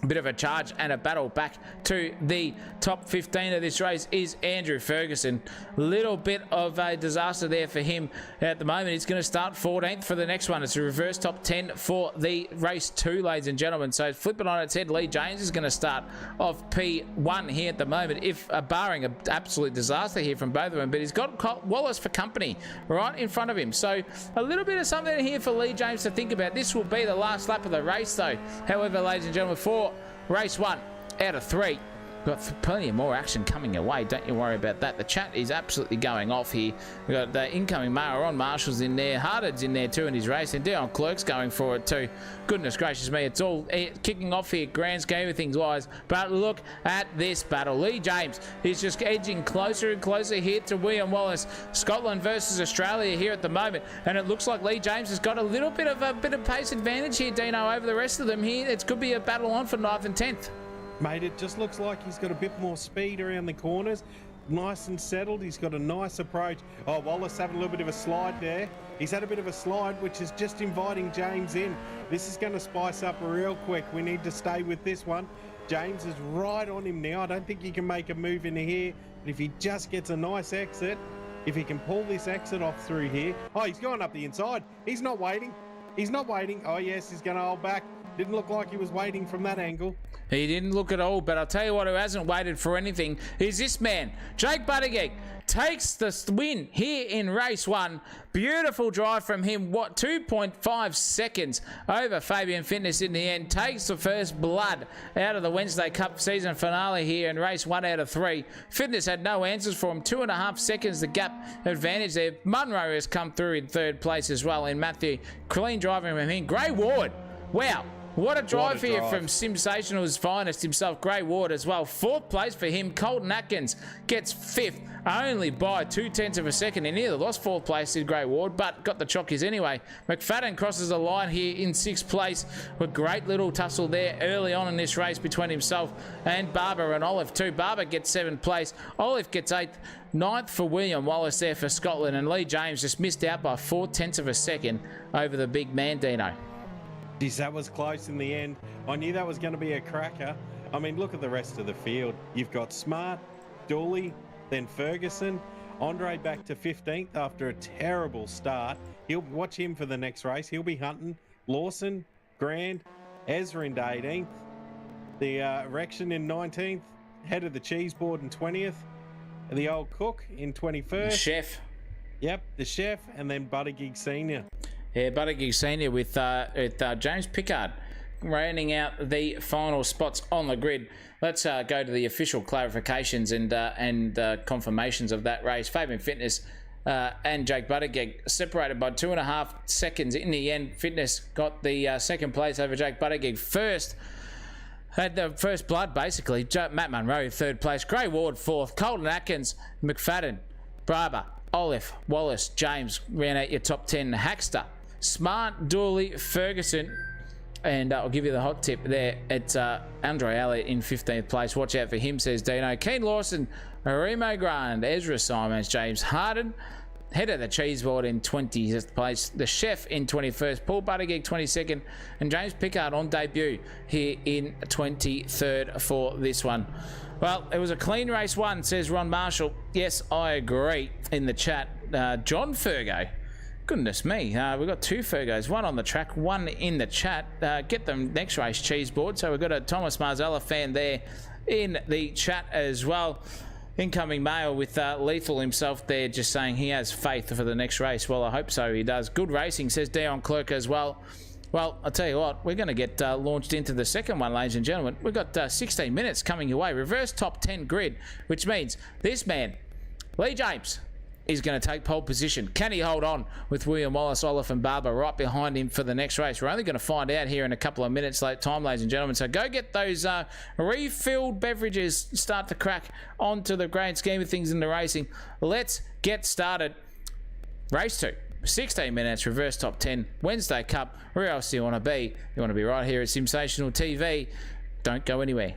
bit of a charge and a battle back to the top 15 of this race is Andrew Ferguson. Little bit of a disaster there for him at the moment. He's going to start 14th for the next one. It's a reverse top 10 for the race 2, ladies and gentlemen. So flip it on its head. Lee James is going to start off P1 here at the moment, if barring an absolute disaster here from both of them. But he's got Wallace for company right in front of him. So a little bit of something here for Lee James to think about. This will be the last lap of the race though. However, ladies and gentlemen, for race 1 out of 3, got plenty of more action coming your way. Don't you worry about that. The chat is absolutely going off here. We've got the incoming mail on. Marshall's in there. Hardard's in there too in his race. And Dion Clerk's going for it too. Goodness gracious me. It's all kicking off here, grand scheme of things wise. But look at this battle. Lee James is just edging closer and closer here to William Wallace. Scotland versus Australia here at the moment. And it looks like Lee James has got a little bit of pace advantage here, Dino, over the rest of them here. It could be a battle on for 9th and 10th. Mate, it just looks like he's got a bit more speed around the corners. Nice and settled. He's got a nice approach. Oh, Wallace having a little bit of a slide there. He's had a bit of a slide, which is just inviting James in. This is going to spice up real quick. We need to stay with this one. James is right on him now. I don't think he can make a move in here. But if he just gets a nice exit, if he can pull this exit off through here. Oh, he's going up the inside. He's not waiting. He's not waiting. Oh, yes, he's going to hold back. Didn't look like he was waiting from that angle. He didn't look at all, but I'll tell you what, who hasn't waited for anything is this man. Jake Buttigieg takes the win here in race 1. Beautiful drive from him. 2.5 seconds over Fabian Fitness in the end. Takes the first blood out of the Wednesday Cup season finale here in race 1 out of 3. Fitness had no answers for him. 2.5 seconds the gap advantage there. Munro has come through in 3rd place as well in Matthew. Clean driving from him. Gray Ward. Wow. What a drive here from Simsational's finest himself, Gray Ward as well. 4th place for him. Colton Atkins gets 5th, only by 0.2 of a second. He nearly lost 4th place in Gray Ward, but got the chockies anyway. McFadden crosses the line here in 6th place. A great little tussle there early on in this race between himself and Barber and Olive too. Barber gets 7th place. Olive gets 8th. 9th for William Wallace there for Scotland. And Lee James just missed out by 0.4 of a second over the big man, Dino. Geez, that was close in the end. I knew that was going to be a cracker. I mean, look at the rest of the field. You've got Smart, Dooley, then Ferguson. Andre back to 15th after a terrible start. He'll watch him for the next race. He'll be hunting. Lawson, Grand, Ezra in 18th. The Rection in 19th. Head of the cheese board in 20th. The old Cook in 21st. The chef. Yep, the chef. And then Buttigieg Senior. Yeah, Buttigieg Senior with James Pickard rounding out the final spots on the grid. Let's go to the official clarifications and confirmations of that race. Fabian Fitness and Jake Buttigieg separated by 2.5 seconds in the end. Fitness got the 2nd place over Jake Buttigieg. Had the first blood basically. Matt Munro 3rd place. Gray Ward 4th. Colton Atkins, McFadden, Barber, Olive, Wallace, James ran out your top 10. Hackster, Smart, Dooley, Ferguson, and I'll give you the hot tip there. It's Andre Elliott in 15th place. Watch out for him, says Dino. Keen Lawson, Remo Grand, Ezra Simons, James Harden, head of the cheese board in 20th place. The chef in 21st. Paul Buttigieg 22nd, and James Pickard on debut here in 23rd for this one. Well, it was a clean race 1, says Ron Marshall. Yes, I agree in the chat. John Fergo. Goodness me. We've got 2 Fergos, one on the track, one in the chat. Get them next race cheese board. So we've got a Thomas Marzella fan there in the chat as well. Incoming mail with Lethal himself there, just saying he has faith for the next race. Well, I hope so. He does. Good racing, says Dion Clerk as well. Well, I'll tell you what, we're going to get launched into the second one, ladies and gentlemen. We've got 16 minutes coming your way. Reverse top 10 grid, which means this man, Lee James, is going to take pole position. Can he hold on with William Wallace, Olive and Barber right behind him for the next race? We're only going to find out here in a couple of minutes late time, ladies and gentlemen. So go get those refilled beverages, start to crack onto the grand scheme of things in the racing. Let's get started. Race 2. 16 minutes, reverse top 10, Wednesday Cup. Where else do you want to be? You want to be right here at Simsational TV. Don't go anywhere.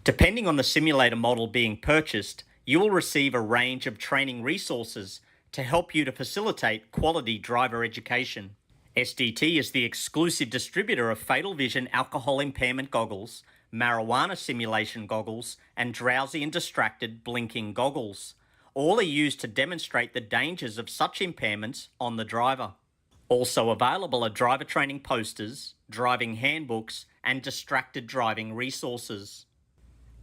Depending on the simulator model being purchased, you will receive a range of training resources to help you to facilitate quality driver education. SDT is the exclusive distributor of Fatal Vision alcohol impairment goggles, marijuana simulation goggles, and drowsy and distracted blinking goggles. All are used to demonstrate the dangers of such impairments on the driver. Also available are driver training posters, driving handbooks, and distracted driving resources.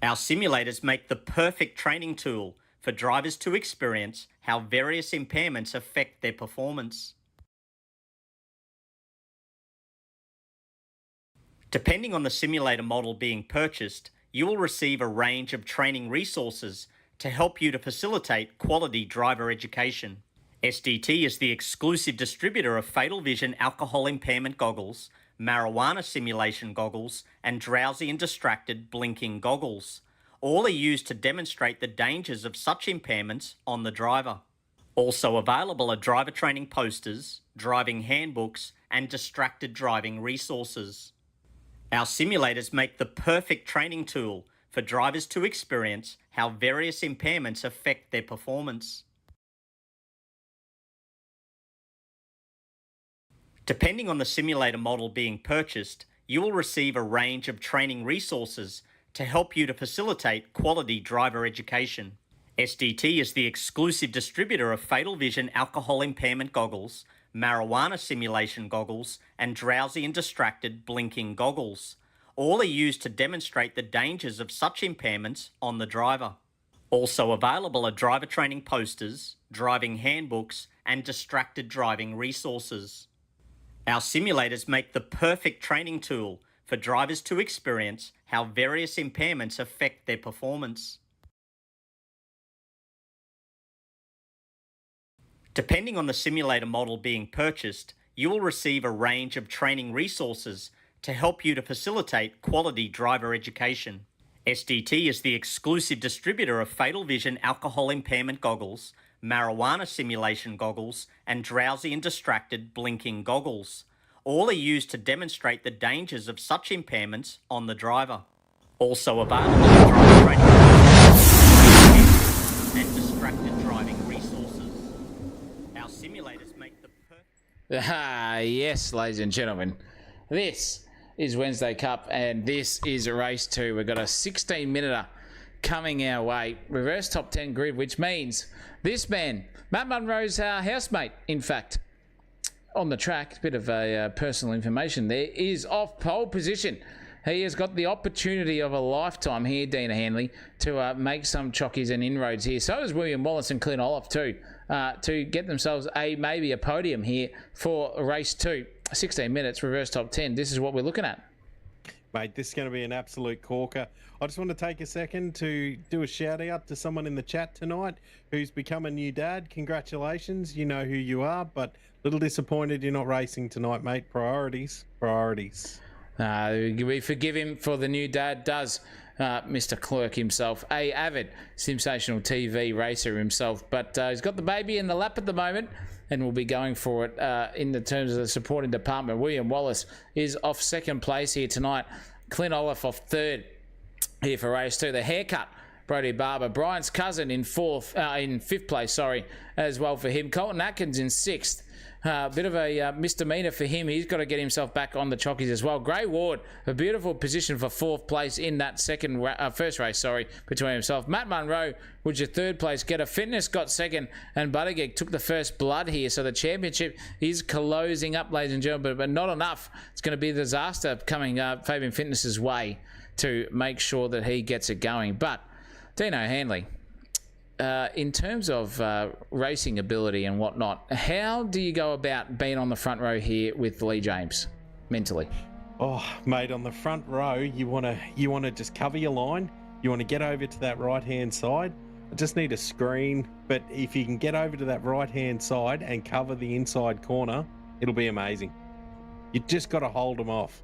Our simulators make the perfect training tool for drivers to experience how various impairments affect their performance. Depending on the simulator model being purchased, you will receive a range of training resources to help you to facilitate quality driver education. SDT is the exclusive distributor of Fatal Vision alcohol impairment goggles, marijuana simulation goggles, and drowsy and distracted blinking goggles. All are used to demonstrate the dangers of such impairments on the driver. Also available are driver training posters, driving handbooks, and distracted driving resources. Our simulators make the perfect training tool for drivers to experience how various impairments affect their performance. Depending on the simulator model being purchased, you will receive a range of training resources to help you to facilitate quality driver education. SDT is the exclusive distributor of Fatal Vision alcohol impairment goggles, marijuana simulation goggles, and drowsy and distracted blinking goggles. All are used to demonstrate the dangers of such impairments on the driver. Also available are driver training posters, driving handbooks, and distracted driving resources. Our simulators make the perfect training tool for drivers to experience how various impairments affect their performance. Depending on the simulator model being purchased, you will receive a range of training resources to help you to facilitate quality driver education. SDT is the exclusive distributor of Fatal Vision alcohol impairment goggles, marijuana simulation goggles, and drowsy and distracted blinking goggles. All are used to demonstrate the dangers of such impairments on the driver. Also available are driver training and distracted driving resources. Our simulators make the Yes, ladies and gentlemen. This is Wednesday Cup, and this is race 2. We've got a 16-minute coming our way. Reverse top 10 grid, which means this man, Matt Munro's housemate, in fact, on the track, a bit of a personal information there, is off pole position. He has got the opportunity of a lifetime here, Dina Hanley, to make some chockies and inroads here. So does William Wallace and Clint Olaf too, to get themselves maybe a podium here for race 2. 16 minutes, reverse top 10. This is what we're looking at. Mate, this is going to be an absolute corker. I just want to take a second to do a shout out to someone in the chat tonight who's become a new dad. Congratulations. You know who you are, but a little disappointed you're not racing tonight, mate. Priorities. We forgive him for the new dad, does Mr. Clerk himself, a avid Simsational TV racer himself. But he's got the baby in the lap at the moment, and will be going for it in the terms of the supporting department. William Wallace is off second place here tonight. Clint Olaf off third here for race 2. The haircut, Brody Barber. Brian's cousin in fifth place, as well for him. Colton Atkins in 6th. Bit of a misdemeanor for him. He's got to get himself back on the chockies as well. Gray Ward, a beautiful position for 4th place in that first race, between himself. Matt Munro, which is 3rd place. Get a Fitness got 2nd, and Buttigieg took the first blood here. So the championship is closing up, ladies and gentlemen, but not enough. It's going to be a disaster coming Fabian Fitness's way to make sure that he gets it going. But Dino Hanley, in terms of racing ability and whatnot, how do you go about being on the front row here with Lee James mentally? Oh, mate, on the front row, you want to just cover your line. You want to get over to that right-hand side. I just need a screen, but if you can get over to that right-hand side and cover the inside corner, it'll be amazing. You just got to hold them off.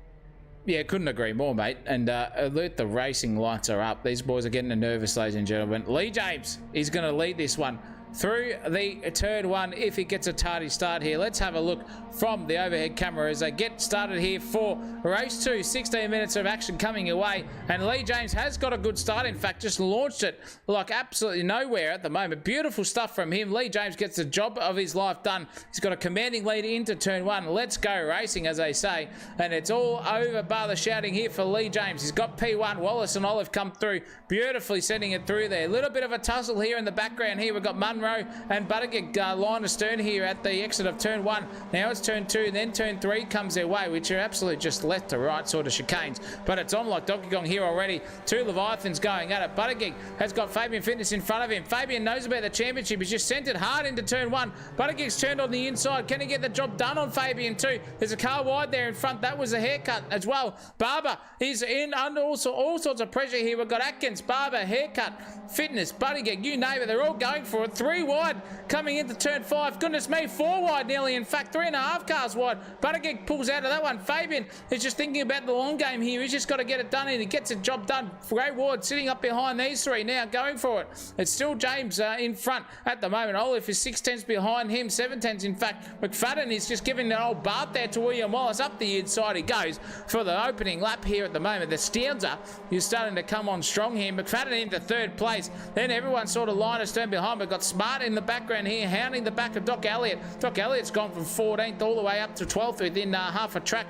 Yeah, couldn't agree more, mate. And alert, the racing lights are up. These boys are getting nervous, ladies and gentlemen. Lee James is going to lead this one through the turn one if he gets a tardy start here. Let's have a look from the overhead camera as they get started here for race 2. 16 minutes of action coming away, and Lee James has got a good start. In fact, just launched it like absolutely nowhere at the moment. Beautiful stuff from him. Lee James gets the job of his life done. He's got a commanding lead into turn 1. Let's go racing, as they say, and it's all over bar the shouting here for Lee James. He's got P1. Wallace and Olive come through beautifully, sending it through there. A little bit of a tussle here in the background here. We've got Munro and Buttigieg line astern here at the exit of turn 1. Now it's turn 2, and then turn 3 comes their way, which are absolutely just left to right sort of chicanes, but it's on like Donkey Kong here already. 2 Leviathans going at it. Buttigieg has got Fabian Fitness in front of him. Fabian knows about the championship. He's just sent it hard into turn 1. Buttigieg's turned on the inside. Can he get the job done on Fabian too? There's a car wide there in front. That was a haircut as well. Barber is in under all sorts of pressure here. We've got Atkins, Barber, haircut, Fitness, Buttigieg, you name it. They're all going for it. 3 wide coming into turn 5. Goodness me, 4 wide nearly. In fact, 3.5 cars wide. Buttigieg pulls out of that one. Fabian is just thinking about the long game here. He's just got to get it done, and he gets the job done. Ray Ward sitting up behind these 3 now, going for it. It's still James in front at the moment. Olive is 6/10 behind him, 7/10 in fact. McFadden is just giving an old Bart there to William Wallace. Up the inside he goes for the opening lap here at the moment. The Steelser is starting to come on strong here. McFadden into 3rd place. Then everyone sort of line astern behind. We've got Smart in the background here, hounding the back of Doc Elliott. Doc Elliott's gone from 14th all the way up to 12th within half a track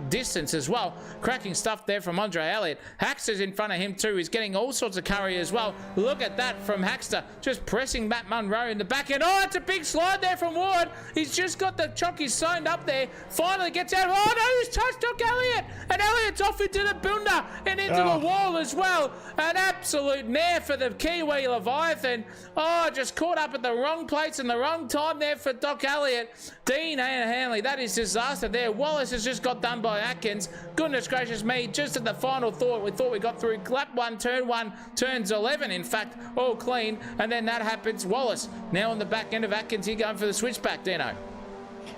distance as well. Cracking stuff there from Andre Elliott. Haxter's in front of him too. He's getting all sorts of curry as well. Look at that from Haxter, just pressing Matt Munro in the back end. Oh, it's a big slide there from Ward. He's just got the chockies sewn up there. Finally gets out. Oh no, he's touched Doc Elliott, and Elliott's off into the bunda and into the wall as well. An absolute mare for the Kiwi Leviathan. Oh, just caught up at the wrong place and the wrong time there for Doc Elliott. Dean Hanley, that is disaster there. Wallace has just got done by Atkins. Goodness gracious me, just at the final thought, we thought we got through lap 1, turns 11 in fact, all clean, and then that happens. Wallace now on the back end of Atkins here, going for the switchback. Dino.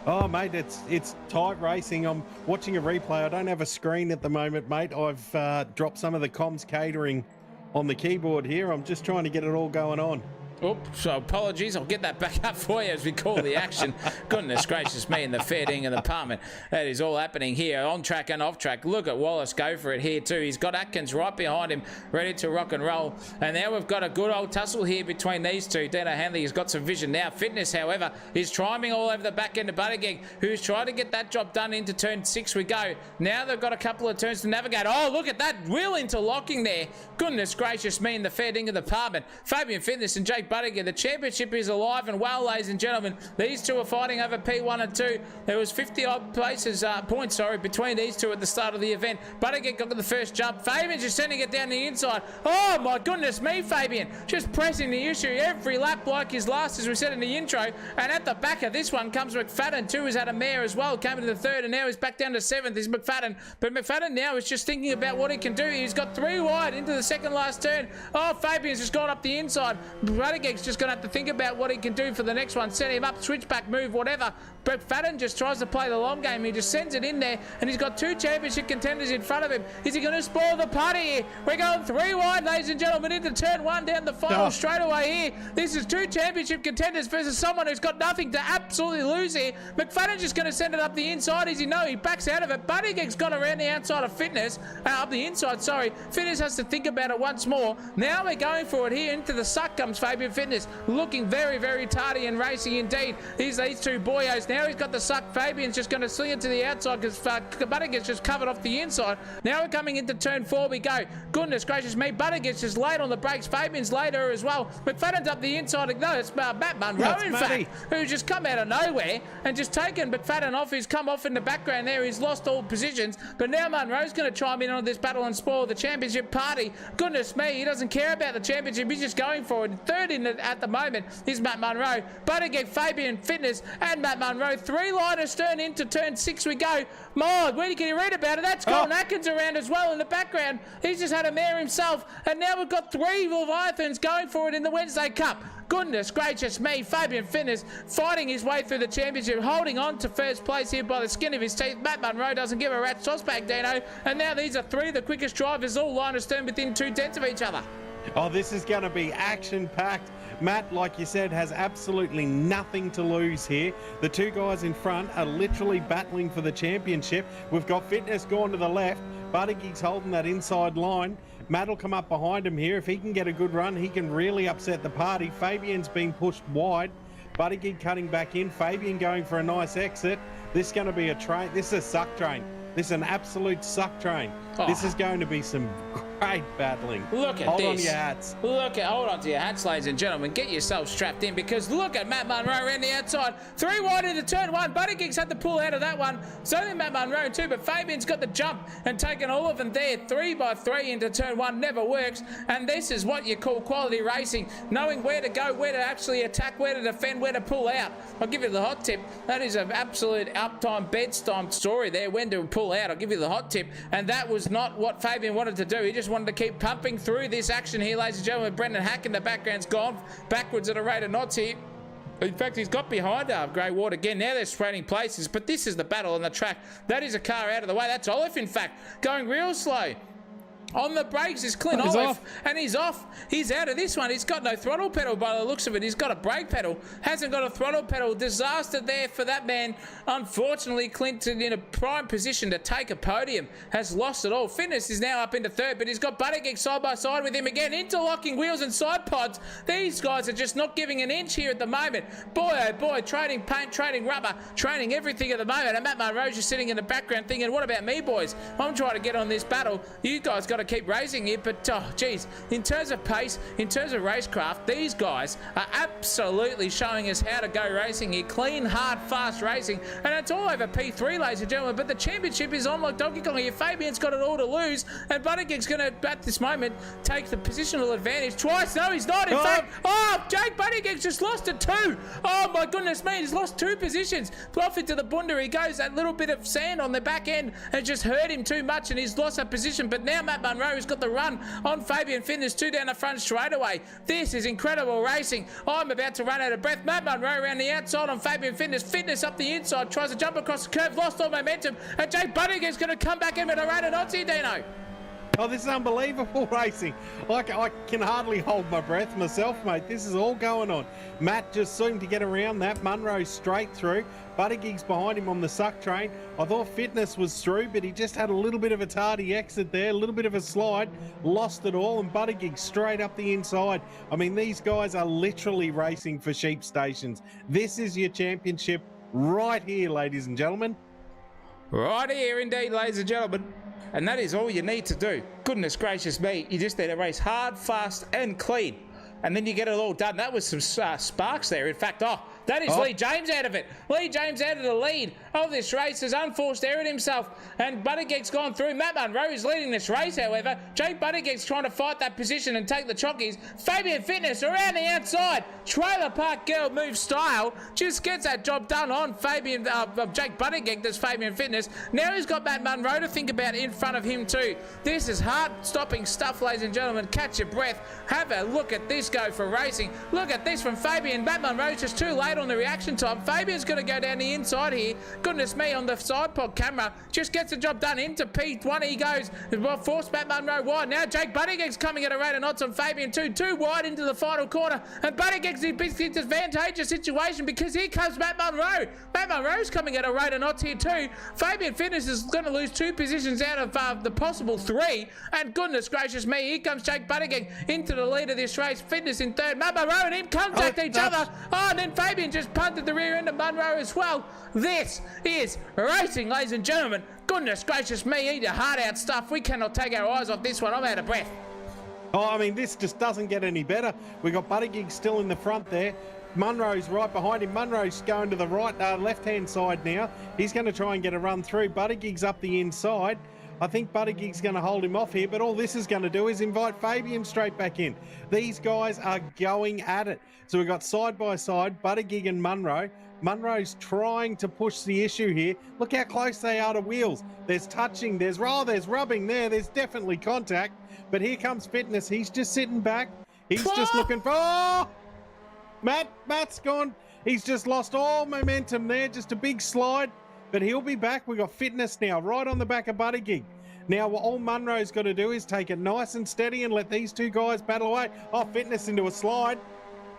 Oh, mate, it's tight racing. I'm watching a replay. I don't have a screen at the moment, mate. I've dropped some of the comms catering on the keyboard here. I'm just trying to get it all going on. Oops, so apologies. I'll get that back up for you as we call the action. Goodness gracious me, in the fair dinkum department. That is all happening here, on track and off track. Look at Wallace go for it here too. He's got Atkins right behind him, ready to rock and roll. And now we've got a good old tussle here between these two. Dino Hanley has got some vision now. Fitness, however, is triming all over the back end of Buttigieg, who's trying to get that job done. Into turn 6 we go. Now they've got a couple of turns to navigate. Oh, look at that wheel interlocking there. Goodness gracious me, in the fair dinkum department. Fabian Fitness and Jake Buttigieg. The championship is alive and well, ladies and gentlemen. These two are fighting over P1 and 2. There was 50 odd points between these two at the start of the event. Buttigieg got the first jump. Fabian's just sending it down the inside. Oh my goodness me, Fabian just pressing the issue every lap like his last, as we said in the intro. And at the back of this one comes McFadden too, who's had a mare as well, came into the 3rd, and now he's back down to 7th is McFadden. But McFadden now is just thinking about what he can do. He's got 3 wide into the 2nd last turn. Oh, Fabian's just gone up the inside. Buttigieg's just going to have to think about what he can do for the next one. Set him up, switchback move, whatever. But McFadden just tries to play the long game. He just sends it in there, and he's got 2 championship contenders in front of him. Is he going to spoil the party here? We're going 3 wide, ladies and gentlemen, into turn 1 down the final straightaway here. This is 2 championship contenders versus someone who's got nothing to absolutely lose here. McFadden's just going to send it up the inside. As you know, he backs out of it. Buttigieg's gone around the outside of Fitness. Up the inside, sorry. Fitness has to think about it once more. Now we're going for it here. Into the suck comes Fabian Fitness. Looking very, very tardy and racing indeed. These 2 boyos. Now he's got the suck. Fabian's just going to sling it to the outside because Buttigieg's just covered off the inside. Now we're coming into turn 4 we go. Goodness gracious me. Buttigieg's just late on the brakes. Fabian's later as well. McFadden's up the inside. No, it's Matt Munro, in fact, who's just come out of nowhere and just taken McFadden off. He's come off in the background there. He's lost all positions. But now Munro's going to chime in on this battle and spoil the championship party. Goodness me, he doesn't care about the championship. He's just going for it. 3rd in it at the moment is Matt Munro. Buttigieg, Fabian Fitness, and Matt Munro. 3 line astern into turn 6 we go. Maud, where can you read about it? That's Colin Atkins around as well in the background. He's just had a mare himself. And now we've got 3 Leviathans going for it in the Wednesday Cup. Goodness gracious me, Fabian Fitness fighting his way through the championship, holding on to first place here by the skin of his teeth. Matt Munro doesn't give a rat's toss back, Dino. And now these are 3 of the quickest drivers, all line astern within 2 tenths of each other. Oh, this is going to be action-packed. Matt, like you said, has absolutely nothing to lose here. The two guys in front are literally battling for the championship. We've got Fitness going to the left. Buttigieg's holding that inside line. Matt will come up behind him here. If he can get a good run, he can really upset the party. Fabian's been pushed wide. Buttigieg cutting back in. Fabian going for a nice exit. This is going to be a train. This is a suck train. This is an absolute suck train. This is going to be some great battling. Look at Hold this. on to your hats. Hold on to your hats, ladies and gentlemen. Get yourself strapped in because look at Matt Munro around the outside. 3 wide into turn 1. Buttigieg's had to pull out of that one. So did Matt Munro too, but Fabian's got the jump and taken all of them there. 3 by 3 into turn 1 never works. And this is what you call quality racing. Knowing where to go, where to actually attack, where to defend, where to pull out. I'll give you the hot tip. That is an absolute uptime, bedtime story there. When to pull out, I'll give you the hot tip. And that was not what Fabian wanted to do. He just wanted to keep pumping through this action here, ladies and gentlemen. Brendan Hack in the background's gone backwards at a rate of knots here. In fact, he's got behind Grey Ward again. Now they're trading places, but this is the battle on the track. That is a car out of the way. That's Olaf, in fact, going real slow. On the brakes is Clint Olaf, and he's off. He's out of this one. He's got no throttle pedal by the looks of it. He's got a brake pedal. Hasn't got a throttle pedal. Disaster there for that man. Unfortunately, Clinton in a prime position to take a podium has lost it all. Fitness is now up into third, but he's got Buttigieg side by side with him again. Interlocking wheels and side pods. These guys are just not giving an inch here at the moment. Boy, oh boy, trading paint, trading rubber, trading everything at the moment. And Matt Monroe's just sitting in the background thinking, what about me, boys? I'm trying to get on this battle. You guys got to keep racing here, but geez, in terms of pace, in terms of racecraft, these guys are absolutely showing us how to go racing here. Clean, hard, fast racing, and it's all over P3, ladies and gentlemen, but the championship is on like Donkey Kong here. Fabian's got it all to lose, and Buttigieg's going to, at this moment, take the positional advantage twice. No, he's not. In fact, Jake Buttigieg's just lost it 2. Oh, my goodness me, he's lost 2 positions. Off into the bunda he goes. That little bit of sand on the back end has just hurt him too much, and he's lost that position, but now Matt Monroe's got the run on Fabian Fitness, 2 down the front straight away. This is incredible racing. I'm about to run out of breath. Matt Monroe around the outside on Fabian Fitness. Fitness up the inside, tries to jump across the curve, lost all momentum, and Jake Buttigieg's going to come back in with a rate of knots here, Dino. Oh, this is unbelievable racing. I can hardly hold my breath myself, mate. This is all going on. Matt just seemed to get around that. Munro straight through. Buttigieg's behind him on the suck train. I thought Fitness was through, but he just had a little bit of a tardy exit there, a little bit of a slide, lost it all, and Buttigieg straight up the inside. I mean, these guys are literally racing for sheep stations. This is your championship right here, ladies and gentlemen. Right here indeed, ladies and gentlemen. And that is all you need to do. Goodness gracious me, you just need to race hard, fast, and clean. And then you get it all done. That was some sparks there. In fact, that is Lee James out of it. Lee James out of the lead of this race has unforced errored himself. And Buttigieg's gone through. Matt Monroe is leading this race, however. Jake Buttigieg's trying to fight that position and take the chockies. Fabian Fitness around the outside. Trailer Park Girl move style. Just gets that job done on Jake Buttigieg. Does Fabian Fitness. Now he's got Matt Monroe to think about in front of him too. This is heart-stopping stuff, ladies and gentlemen. Catch your breath. Have a look at this go for racing. Look at this from Fabian. Matt Monroe's just too late on the reaction time. Fabian's going to go down the inside here. Goodness me, on the side pod camera. Just gets the job done into P1. He goes. Force Matt Monroe wide. Now Jake Buttigieg's coming at a rate of knots on Fabian too. 2 wide into the final corner. And Buttigieg's in a disadvantageous situation because here comes Matt Monroe. Matt Monroe's coming at a rate of knots here too. Fabian Fitness is going to lose 2 positions out of the possible 3. And goodness gracious me, here comes Jake Buttigieg into the lead of this race. Fitness in third. Matt Monroe and him contact each other. Oh, and then Fabian just punted the rear end of Monroe as well. This is racing, ladies and gentlemen. Goodness gracious me, eat your heart out stuff. We cannot take our eyes off this one. I'm out of breath. Oh, I mean, this just doesn't get any better. We got Buttigieg still in the front there. Munro's right behind him. Munro's going to the right, left-hand side now. He's going to try and get a run through. Buttigieg's up the inside. I think Buttigieg's going to hold him off here, but all this is going to do is invite Fabian straight back in. These guys are going at it. So we've got side by side, Buttigieg and Munro. Munro's trying to push the issue here. Look how close they are to wheels. There's touching, there's rubbing there. There's definitely contact. But here comes Fitness. He's just sitting back. He's just looking for... Matt's gone. He's just lost all momentum there. Just a big slide. But he'll be back. We've got Fitness now right on the back of Buttigieg. Now, all Munro's got to do is take it nice and steady and let these 2 guys battle away. Oh, Fitness into a slide.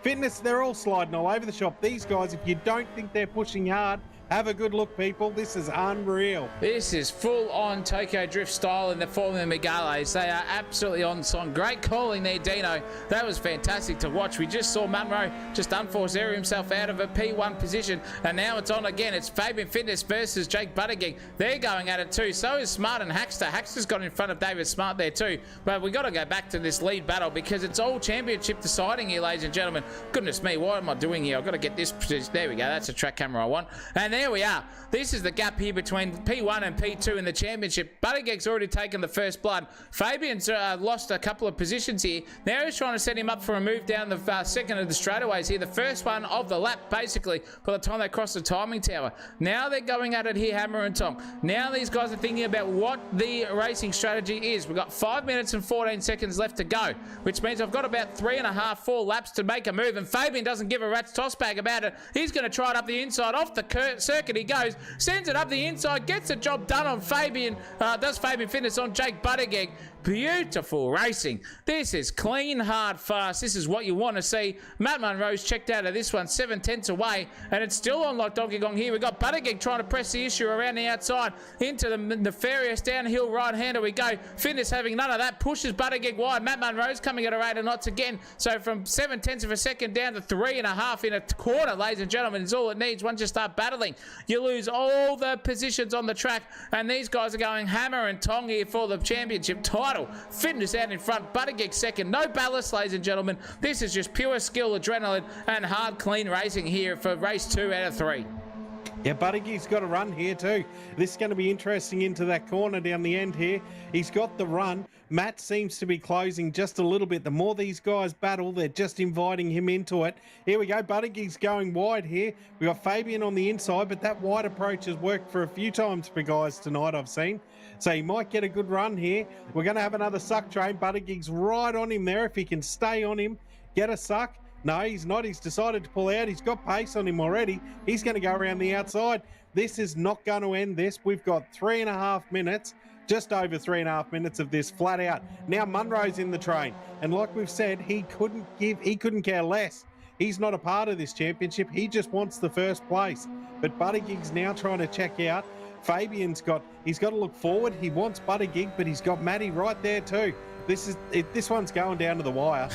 Fitness, they're all sliding all over the shop. These guys, if you don't think they're pushing hard, have a good look, people. This is unreal. This is full-on Tokyo Drift style in the Formula Megales. They are absolutely on song. Great calling there, Dino. That was fantastic to watch. We just saw Munro just unforce air himself out of a P1 position, and now it's on again. It's Fabian Fitness versus Jake Buttigieg. They're going at it too. So is Smart and Hackster. Hackster's got in front of David Smart there too. But we got to go back to this lead battle because it's all championship deciding here, ladies and gentlemen. Goodness me, what am I doing here? I've got to get this. There we go. That's a track camera I want. And there we are. This is the gap here between P1 and P2 in the championship. Buttigieg's already taken the first blood. Fabian's lost a couple of positions here. Now he's trying to set him up for a move down the second of the straightaways here. The first one of the lap, basically, by the time they cross the timing tower. Now they're going at it here, hammer and tong. Now these guys are thinking about what the racing strategy is. We've got 5 minutes and 14 seconds left to go, which means I've got about 3.5, 4 laps to make a move, and Fabian doesn't give a rat's toss bag about it. He's going to try it up the inside. Off the circuit he goes, sends it up the inside, gets the job done on Fabian, does Fabian Fitness on Jake Buttigieg. Beautiful racing. This is clean, hard, fast. This is what you want to see. Matt Munro's checked out of this one, 7/10 away, and it's still on like Donkey Kong here. We've got Buttigieg trying to press the issue around the outside into the nefarious downhill right-hander we go. Fitness having none of that, pushes Buttigieg wide. Matt Munro's coming at a rate of knots again. So from 7/10 of a second down to 3.5 in a quarter, ladies and gentlemen, is all it needs. Once you start battling, you lose all the positions on the track, and these guys are going hammer and tong here for the championship title. Fitness out in front, Buttigieg second. No ballast, ladies and gentlemen. This is just pure skill, adrenaline, and hard, clean racing here for race 2 out of 3. Yeah, Buttigieg's got a run here too. This is going to be interesting into that corner down the end here. He's got the run. Matt seems to be closing just a little bit. The more these guys battle, they're just inviting him into it. Here we go. Buttigieg's going wide here. We got Fabian on the inside, but that wide approach has worked for a few times for guys tonight, I've seen. So he might get a good run here. We're going to have another suck train. Buttigieg's right on him there. If he can stay on him, get a suck. No, he's not. He's decided to pull out. He's got pace on him already. He's going to go around the outside. This is not going to end this. We've got 3.5 minutes, just over 3.5 minutes of this flat out. Now Munro's in the train. And like we've said, he couldn't care less. He's not a part of this championship. He just wants the first place. But Buttigieg's now trying to check out. Fabian's he's got to look forward. He wants Buttigieg, but he's got Matty right there too. This one's going down to the wire.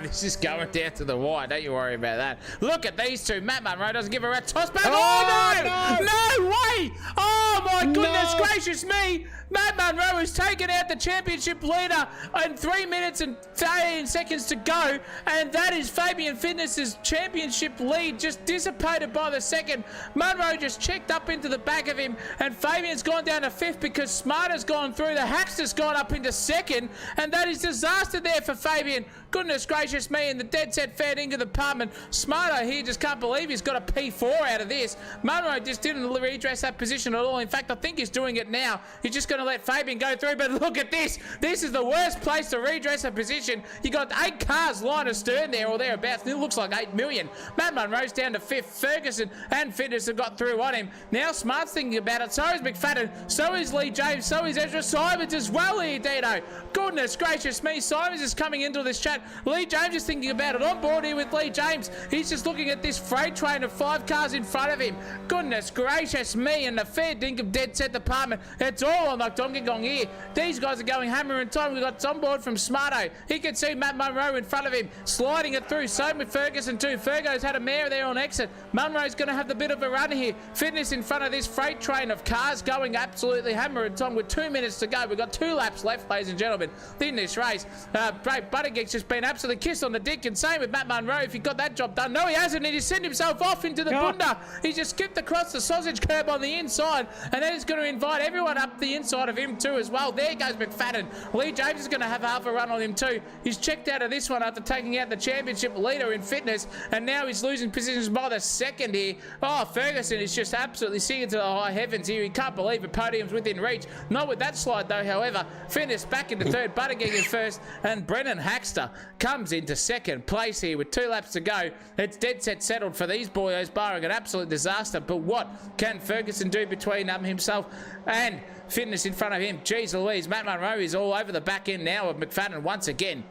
This is going down to the wire. Don't you worry about that. Look at these two. Matt Munro doesn't give a rat toss back. Oh, no! No way! Oh my goodness gracious me! Matt Munro has taken out the championship leader in 3 minutes and 13 seconds to go, and that is Fabian Fitness's championship lead just dissipated by the second. Munro just checked up into the back of him, and Fabian's gone down to 5th because Smart has gone through. The Hackster's gone up into 2nd, and that is disaster there for Fabian. Goodness gracious me, in the dead set fair dinkum department, Smarto here just can't believe he's got a P4 out of this. Munro just didn't redress that position at all. In fact, I think he's doing it now. He's just going to let Fabian go through, but look at this. This is the worst place to redress a position. You got 8 cars line astern there or thereabouts. It looks like 8 million. Matt Munro's down to 5th. Ferguson and Fitness have got through on him. Now Smart's thinking about it. So is McFadden. So is Lee James. So is Ezra Simons as well here, Dino. Goodness gracious me. Simons is coming into this chat. Lee James is thinking about it. On board here with Lee James. He's just looking at this freight train of 5 cars in front of him. Goodness gracious me. And the fair dinkum dead set department. It's all on like Donkey Kong here. These guys are going hammer and time. We've got on board from Smarto. He can see Matt Munro in front of him. Sliding it through. So with Ferguson too. Fergo's had a mare there on exit. Munro's going to have the bit of a run here. Fitness in front of this freight train of cars going absolutely hammer and time with 2 minutes to go. We've got 2 laps left, ladies and gentlemen, in this race. Buttigieg's just been absolutely kissed on the dick, and same with Matt Munro. If he got that job done, no, he hasn't. He just sent himself off into the bunda. He just skipped across the sausage curb on the inside, and then he's going to invite everyone up the inside of him too as well. There goes McFadden. Lee James is going to have half a run on him too. He's checked out of this one after taking out the championship leader in Fitness, and now he's losing positions by the second here. Oh, Ferguson is just absolutely singing to the high heavens here. He can't believe the podium's within reach. Not with that slide though, however. Fitness back into 3rd, Buttigieg in 1st, and Brennan Hackster comes into 2nd place here with 2 laps to go. It's dead set settled for these boys, barring an absolute disaster. But what can Ferguson do between himself and Fitness in front of him. Jeez Louise, Matt Munro is all over the back end now of McFadden once again.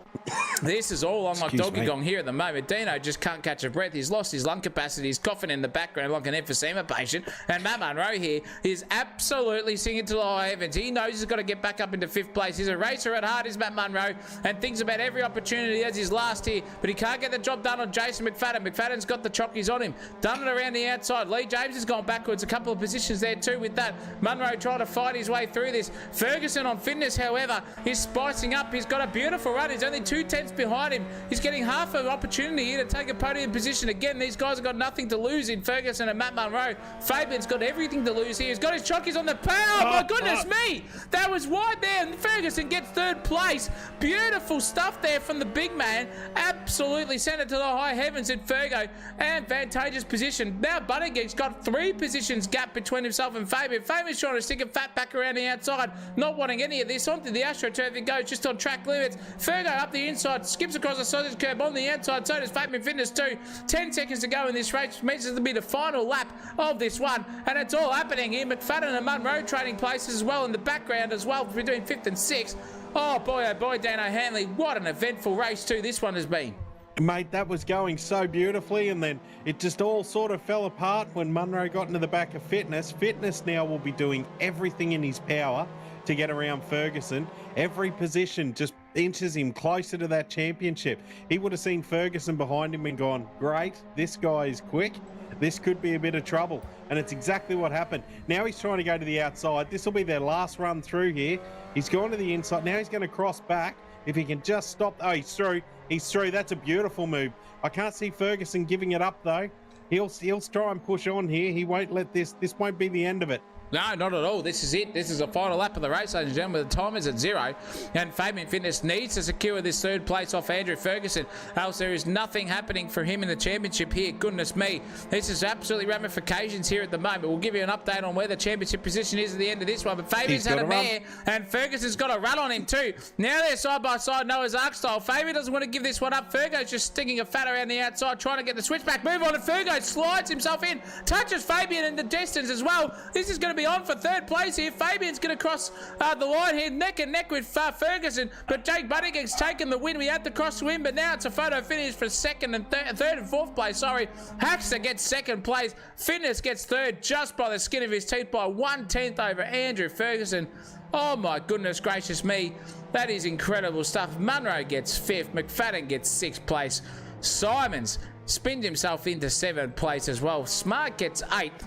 This is all on like Donkey Kong here at the moment. Dino just can't catch a breath. He's lost his lung capacity. He's coughing in the background like an emphysema patient. And Matt Munro here is absolutely singing to the high heavens. He knows he's got to get back up into 5th place. He's a racer at heart, is Matt Munro, and thinks about every opportunity as his last here. But he can't get the job done on Jason McFadden. McFadden's got the chockies on him. Done it around the outside. Lee James has gone backwards a couple of positions there too with that. Munro trying to fight his way through this. Ferguson on Fitness, however, is spicing up. He's got a beautiful run. He's only 2/10 behind him. He's getting half an opportunity here to take a podium position. Again, these guys have got nothing to lose in Ferguson and Matt Munro. Fabian's got everything to lose here. He's got his chockies on the power. My goodness me! That was wide there, and Ferguson gets 3rd place. Beautiful stuff there from the big man. Absolutely sent it to the high heavens in Fergo. Advantageous position. Now Bunningham's got 3 positions gap between himself and Fabian. Fabian's trying to stick a fat back around the outside, not wanting any of this. Onto the AstroTurf it goes, just on track limits. Fergo up the inside, skips across the sausage curb on the outside. So does Fabian Fitness too. 10 seconds to go in this race, which means it'll be the final lap of this one. And it's all happening here. McFadden and Munro trading places as well in the background as well between 5th and 6th. Oh boy, Dano Hanley. What an eventful race too this one has been. Mate, that was going so beautifully, and then it just all sort of fell apart when Munro got into the back of Fitness. Fitness now will be doing everything in his power to get around Ferguson. Every position just inches him closer to that championship. He would have seen Ferguson behind him and gone, great, this guy is quick. This could be a bit of trouble. And it's exactly what happened. Now he's trying to go to the outside. This will be their last run through here. He's gone to the inside. Now he's going to cross back. If he can just stop. Oh, he's through. He's through. That's a beautiful move. I can't see Ferguson giving it up, though. He'll try and push on here. He won't let this won't be the end of it. No, not at all. This is it. This is the final lap of the race, ladies and gentlemen. The time is at 0, and Fabian Fitness needs to secure this 3rd place off Andrew Ferguson, else there is nothing happening for him in the championship here. Goodness me. This is absolutely ramifications here at the moment. We'll give you an update on where the championship position is at the end of this one, but Fabian's had a mare, and Ferguson's got a run on him too. Now they're side by side, Noah's Ark style. Fabian doesn't want to give this one up. Fergo's just sticking a fat around the outside, trying to get the switchback move on, and Fergo slides himself in, touches Fabian in the distance as well. This is going to be on for 3rd place here. Fabian's going to cross the line here, neck and neck with Ferguson, but Jake Bunningham's taken the win. We had to cross to him, but now it's a photo finish for 2nd and 3rd and 4th place. Sorry, Haxter gets 2nd place. Fitness gets 3rd just by the skin of his teeth by 1/10 over Andrew Ferguson. Oh my goodness gracious me. That is incredible stuff. Munro gets 5th. McFadden gets 6th place. Simons spinned himself into 7th place as well. Smart gets 8th.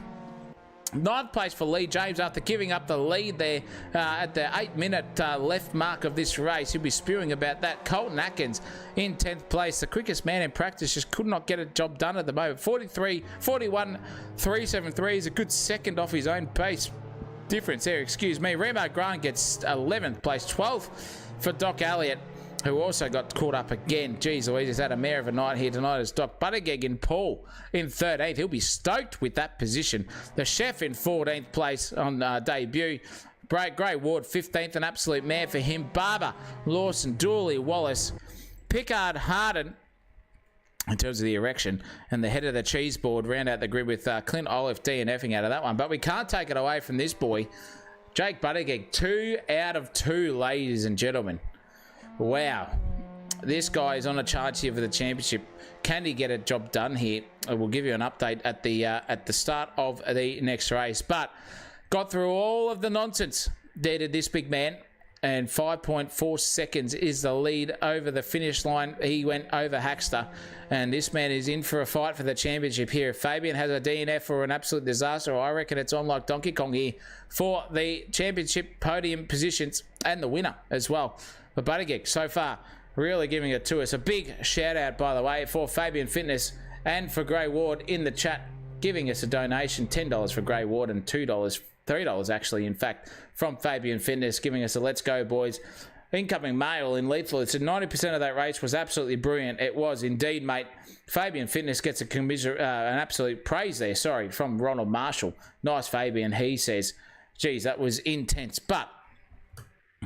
9th place for Lee James after giving up the lead there at the 8-minute left mark of this race. He'll be spewing about that. Colton Atkins in 10th place. The quickest man in practice just could not get a job done at the moment. 41.373 is a good 2nd off his own pace difference there, excuse me. Remo Grant gets 11th place. 12th for Doc Elliott, who also got caught up again. Jeez Louise, has had a mare of a night here tonight as Doc Buttigieg and Paul in 13th. He'll be stoked with that position. The Chef in 14th place on debut. Gray Ward 15th, an absolute mare for him. Barber, Lawson, Dooley, Wallace, Pickard, Harden, in terms of the erection, and the head of the cheese board round out the grid with Clint Olive DNFing out of that one. But we can't take it away from this boy. Jake Buttigieg, 2 out of 2, ladies and gentlemen. Wow, this guy is on a charge here for the championship. Can he get a job done here? We'll give you an update at the start of the next race. But got through all of the nonsense there to this big man, and 5.4 seconds is the lead over the finish line. He went over Haxter, and this man is in for a fight for the championship here. If Fabian has a DNF or an absolute disaster, I reckon it's on like Donkey Kong here for the championship podium positions and the winner as well. But Buttigieg, so far, really giving it to us. A big shout out, by the way, for Fabian Fitness and for Gray Ward in the chat, giving us a donation, $10 for Gray Ward and $3 actually, in fact, from Fabian Fitness, giving us a let's go, boys. Incoming mail in lethal. It's 90% of that race was absolutely brilliant. It was indeed, mate. Fabian Fitness gets an absolute praise there, from Ronald Marshall. Nice, Fabian, he says. Geez, that was intense. But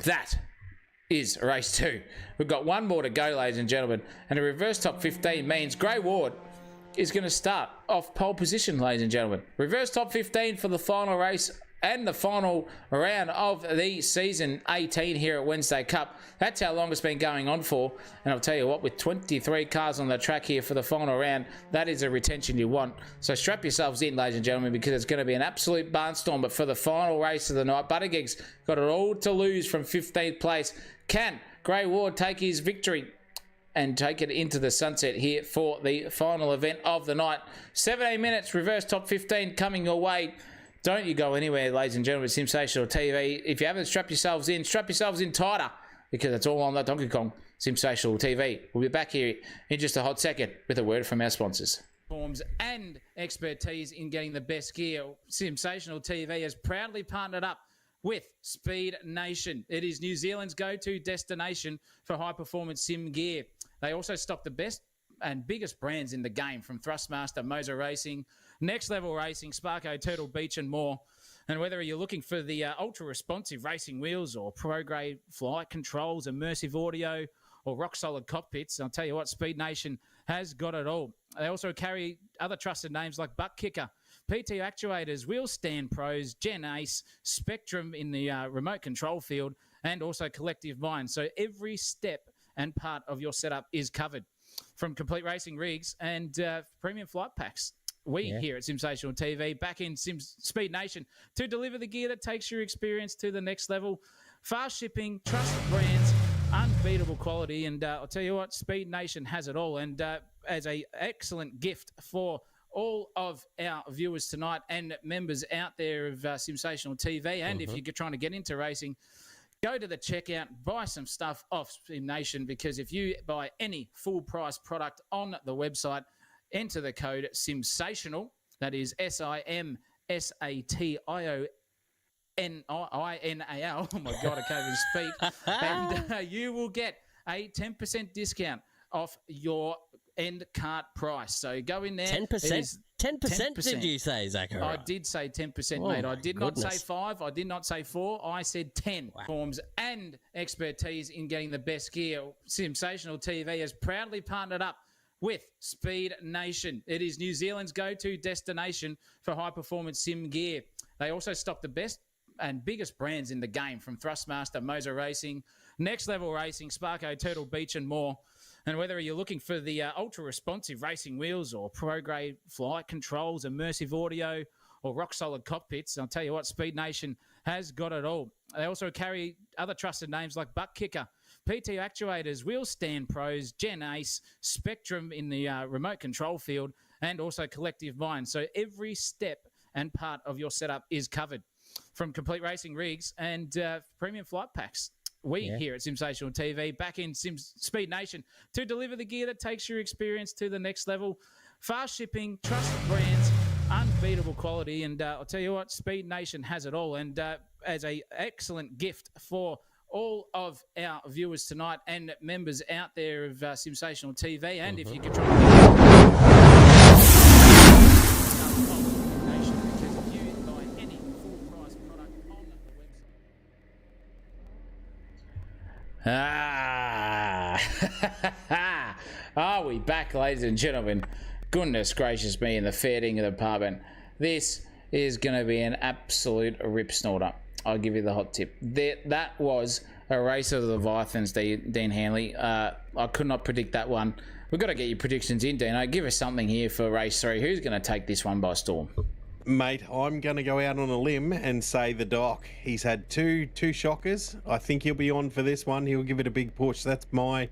that is race 2. We've got one more to go, ladies and gentlemen, and a reverse top 15 means Gray Ward is going to start off pole position, ladies and gentlemen. Reverse top 15 for the final race and the final round of the season 18 here at Wednesday Cup. That's how long it's been going on for. And I'll tell you what, with 23 cars on the track here for the final round, that is a retention you want. So strap yourselves in, ladies and gentlemen, because it's going to be an absolute barnstorm. But for the final race of the night, Buttigieg's got it all to lose from 15th place. Can Grey Ward take his victory and take it into the sunset here for the final event of the night? 17 minutes, reverse top 15 coming your way. Don't you go anywhere, ladies and gentlemen. Simsational TV. If you haven't strapped yourselves in tighter, because it's all on that Donkey Kong Simsational TV. We'll be back here in just a hot second with a word from our sponsors. Forms and expertise in getting the best gear. Simsational TV has proudly partnered up with Speed Nation. It is New Zealand's go-to destination for high-performance sim gear. They also stock the best and biggest brands in the game, from Thrustmaster, Moser Racing, Next Level Racing, Sparko, Turtle Beach, and more. And whether you're looking for the ultra-responsive racing wheels or pro-grade flight controls, immersive audio, or rock-solid cockpits, I'll tell you what, Speed Nation has got it all. They also carry other trusted names like Butt Kicker, PT Actuators, Wheel Stand Pros, Gen Ace, Spectrum in the remote control field, and also Collective Mind. So every step and part of your setup is covered, from complete racing rigs and premium flight packs. We here at Simsational TV, back in Speed Nation, to deliver the gear that takes your experience to the next level. Fast shipping, trusted brands, unbeatable quality, and I'll tell you what, Speed Nation has it all. And as an excellent gift for all of our viewers tonight and members out there of Simsational TV, and if you're trying to get into racing, go to the checkout, buy some stuff off Speed Nation, because if you buy any full price product on the website, enter the code Simsational, that is SIMSATIONINAL. Oh my God, I can't even speak. And you will get a 10% discount off your end cart price. So go in there. 10%? 10% did you say, Zachary? I did say 10%, Oh, mate. I did not say goodness. 5. I did not say 4. I said 10. Forms and expertise in getting the best gear. Simsational TV has proudly partnered up with Speed Nation. It is New Zealand's go-to destination for high-performance sim gear. They also stock the best and biggest brands in the game, from Thrustmaster, Moser Racing, Next Level Racing, Sparko, Turtle Beach, and more. And whether you're looking for the ultra-responsive racing wheels or pro-grade flight controls, immersive audio, or rock-solid cockpits, I'll tell you what, Speed Nation has got it all. They also carry other trusted names like Butt Kicker, PT Actuators, Wheel Stand Pros, Gen Ace, Spectrum in the remote control field, and also Collective Mind. So every step and part of your setup is covered, from complete racing rigs and premium flight packs. We here at Simsational TV, back in Speed Nation, to deliver the gear that takes your experience to the next level. Fast shipping, trusted brands, unbeatable quality, and I'll tell you what, Speed Nation has it all. And as an excellent gift for all of our viewers tonight and members out there of Simsational TV, and if you could try and get Nation, because if you buy any full price product on the website. Are we back, ladies and gentlemen? Goodness gracious me, in the fair dinkum department. This is going to be an absolute rip snorter. I'll give you the hot tip. That was a race of the Leviathans, Dean Hanley. I could not predict that one. We've got to get your predictions in, Dino. Give us something here for race 3. Who's going to take this one by storm? Mate, I'm going to go out on a limb and say the Doc. He's had two shockers. I think he'll be on for this one. He'll give it a big push. That's my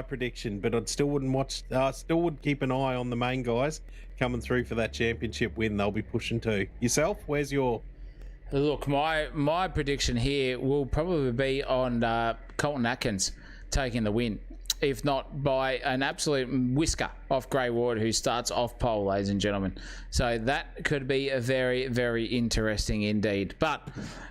prediction. But I still would keep an eye on the main guys coming through for that championship win. They'll be pushing too. Yourself, where's your... Look, my prediction here will probably be on Colton Atkins taking the win, if not by an absolute whisker off Grey Ward, who starts off pole, ladies and gentlemen. So that could be a very, very interesting indeed. But